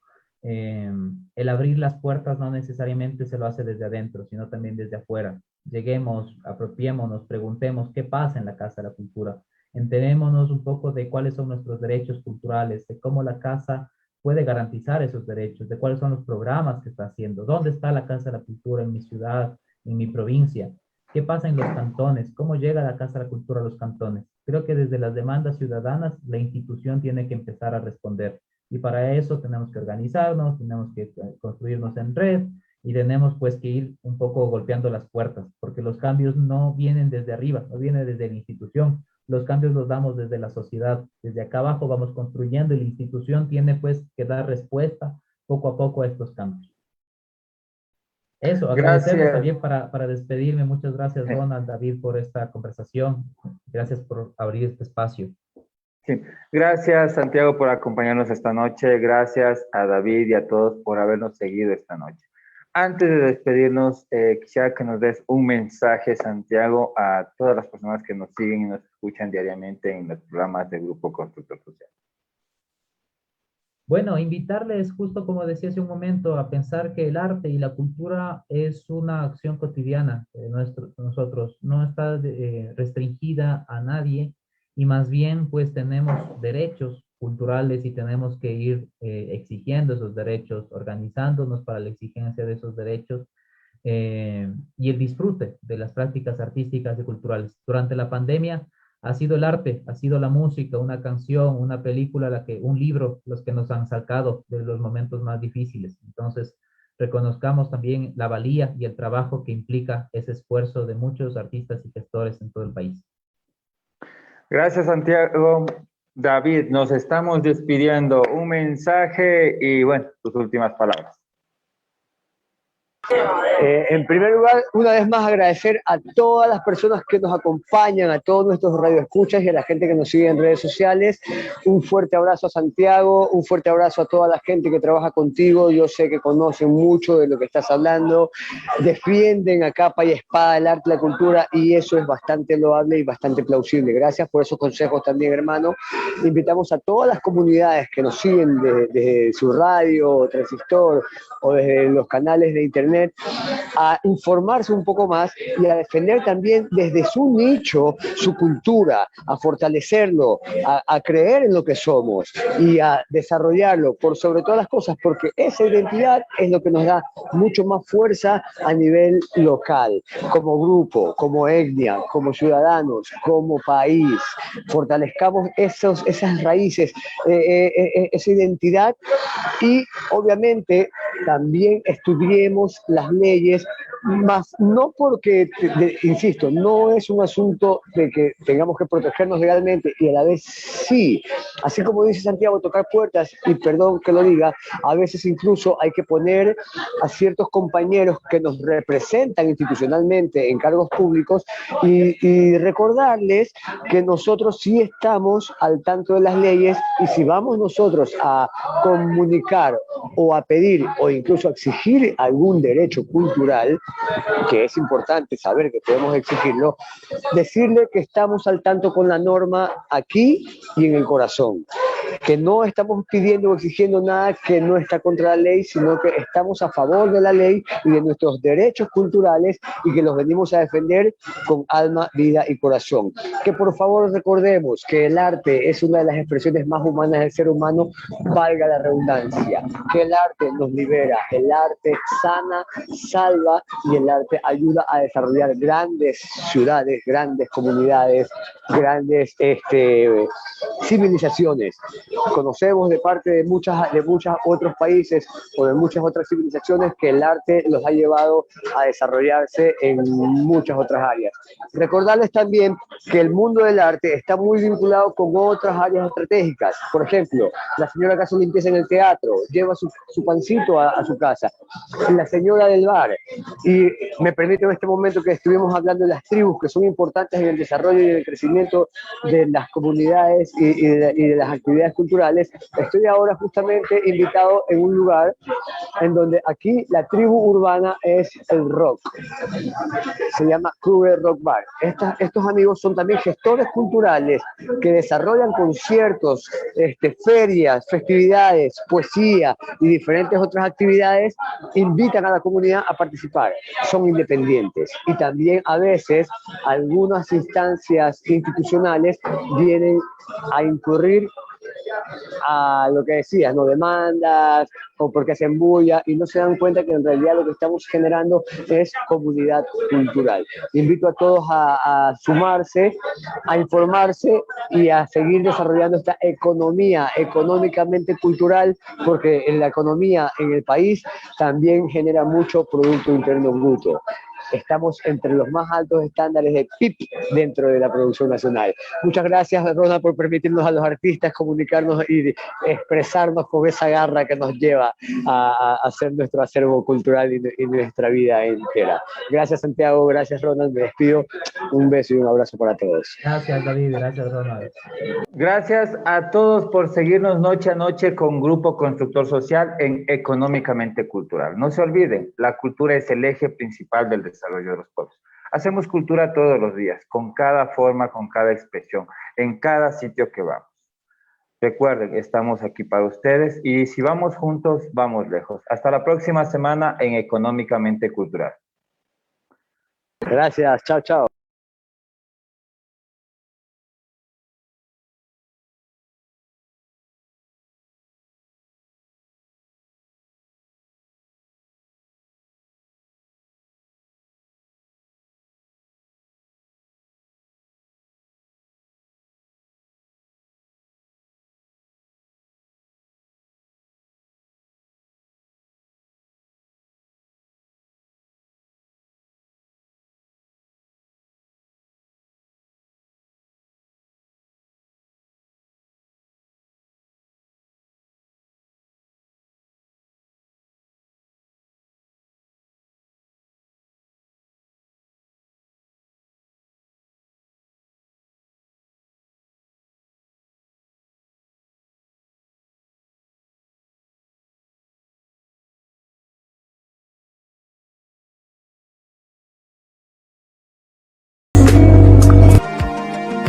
el abrir las puertas no necesariamente se lo hace desde adentro, sino también desde afuera. Lleguemos, apropiémonos, preguntemos qué pasa en la Casa de la Cultura. Enterémonos un poco de cuáles son nuestros derechos culturales, de cómo la casa puede garantizar esos derechos, de cuáles son los programas que está haciendo, dónde está la Casa de la Cultura en mi ciudad, en mi provincia. ¿Qué pasa en los cantones? ¿Cómo llega la Casa de la Cultura a los cantones? Creo que desde las demandas ciudadanas la institución tiene que empezar a responder. Y para eso tenemos que organizarnos, tenemos que construirnos en red y tenemos pues que ir un poco golpeando las puertas, porque los cambios no vienen desde arriba, no vienen desde la institución. Los cambios los damos desde la sociedad. Desde acá abajo vamos construyendo y la institución tiene pues que dar respuesta poco a poco a estos cambios. Eso, agradecerles Gracias. también para despedirme. Muchas gracias, Ronald, David, por esta conversación. Gracias por abrir este espacio. Sí. Gracias, Santiago, por acompañarnos esta noche. Gracias a David y a todos por habernos seguido esta noche. Antes de despedirnos, quisiera que nos des un mensaje, Santiago, a todas las personas que nos siguen y nos escuchan diariamente en los programas del Grupo Constructor Social. Bueno, invitarles, justo como decía hace un momento, a pensar que el arte y la cultura es una acción cotidiana de nosotros, no está restringida a nadie, y más bien pues tenemos derechos culturales y tenemos que ir exigiendo esos derechos, organizándonos para la exigencia de esos derechos, y el disfrute de las prácticas artísticas y culturales. Durante la pandemia ha sido el arte, ha sido la música, una canción, una película, un libro, los que nos han sacado de los momentos más difíciles. Entonces, reconozcamos también la valía y el trabajo que implica ese esfuerzo de muchos artistas y gestores en todo el país. Gracias, Santiago. David, nos estamos despidiendo. Un mensaje y, bueno, tus últimas palabras. En primer lugar, una vez más agradecer a todas las personas que nos acompañan, a todos nuestros radioescuchas y a la gente que nos sigue en redes sociales. Un fuerte abrazo a Santiago, un fuerte abrazo a toda la gente que trabaja contigo. Yo sé que conocen mucho de lo que estás hablando, defienden a capa y espada el arte y la cultura, y eso es bastante loable y bastante plausible. Gracias por esos consejos también, hermano. Invitamos a todas las comunidades que nos siguen desde su radio, transistor o desde los canales de internet a informarse un poco más y a defender también desde su nicho su cultura, a fortalecerlo, a creer en lo que somos y a desarrollarlo por sobre todas las cosas, porque esa identidad es lo que nos da mucho más fuerza a nivel local, como grupo, como etnia, como ciudadanos, como país. Fortalezcamos esas raíces, esa identidad, y obviamente también estudiemos las leyes, más no porque, insisto, no es un asunto de que tengamos que protegernos legalmente, y a la vez sí, así como dice Santiago, tocar puertas, y perdón que lo diga, a veces incluso hay que poner a ciertos compañeros que nos representan institucionalmente en cargos públicos y recordarles que nosotros sí estamos al tanto de las leyes, y si vamos nosotros a comunicar o a pedir o incluso a exigir algún derecho cultural, que es importante saber que podemos exigirlo, decirle que estamos al tanto con la norma aquí y en el corazón, que no estamos pidiendo o exigiendo nada que no está contra la ley, sino que estamos a favor de la ley y de nuestros derechos culturales, y que los venimos a defender con alma, vida y corazón. Que por favor recordemos que el arte es una de las expresiones más humanas del ser humano, valga la redundancia, que el arte nos libera, el arte sana, salva, y el arte ayuda a desarrollar grandes ciudades, grandes comunidades, grandes civilizaciones. Conocemos de parte de muchos otros países o de muchas otras civilizaciones que el arte los ha llevado a desarrollarse en muchas otras áreas. Recordarles también que el mundo del arte está muy vinculado con otras áreas estratégicas. Por ejemplo, la señora que hace limpieza en el teatro lleva su pancito a su casa, la señora del bar. Y me permite en este momento que estuvimos hablando de las tribus, que son importantes en el desarrollo y el crecimiento de las comunidades y de las actividades culturales. Estoy ahora justamente invitado en un lugar en donde aquí la tribu urbana es el rock. Se llama Kruger Rock Bar. Estos amigos son también gestores culturales que desarrollan conciertos, ferias, festividades, poesía y diferentes otras actividades. Invitan a la comunidad a participar. Son independientes, y también a veces algunas instancias institucionales vienen a incurrir a lo que decías, no demandas o porque hacen bulla, y no se dan cuenta que en realidad lo que estamos generando es comunidad cultural. Invito a todos a sumarse, a informarse y a seguir desarrollando esta economía económicamente cultural, porque en la economía en el país también genera mucho Producto Interno Bruto. estamos entre los más altos estándares de PIB dentro de la producción nacional. Muchas gracias, Ronald, por permitirnos a los artistas comunicarnos y expresarnos con esa garra que nos lleva a hacer nuestro acervo cultural y nuestra vida entera. Gracias, Santiago, gracias, Ronald, me despido. Un beso y un abrazo para todos. Gracias, David, gracias, Ronald. Gracias a todos por seguirnos noche a noche con Grupo Constructor Social en Económicamente Cultural. No se olviden, la cultura es el eje principal del desarrollo de los pueblos. Hacemos cultura todos los días, con cada forma, con cada expresión, en cada sitio que vamos. Recuerden, estamos aquí para ustedes y si vamos juntos, vamos lejos. Hasta la próxima semana en Económicamente Cultural. Gracias, chao, chao.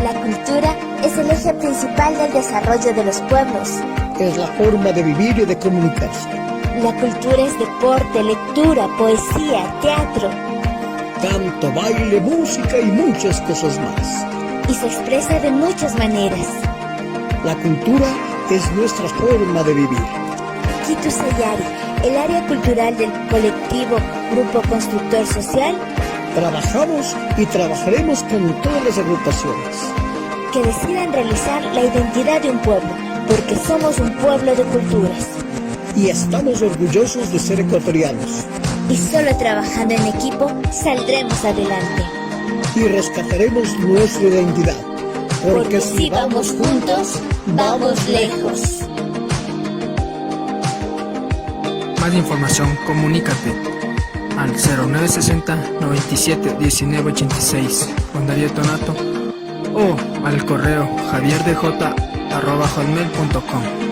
La cultura es el eje principal del desarrollo de los pueblos. Es la forma de vivir y de comunicarse. La cultura es deporte, lectura, poesía, teatro. Canto, baile, música y muchas cosas más. Y se expresa de muchas maneras. La cultura es nuestra forma de vivir. Quito Sayari, el área cultural del colectivo Grupo Constructor Social. Trabajamos y trabajaremos con todas las agrupaciones que decidan realizar la identidad de un pueblo, porque somos un pueblo de culturas. Y estamos orgullosos de ser ecuatorianos. Y solo trabajando en equipo saldremos adelante. Y rescataremos nuestra identidad. Porque si vamos juntos, vamos lejos. Más información, comunícate al 0960 97 19 86 con Darío Tonato o al correo javierdj@hotmail.com.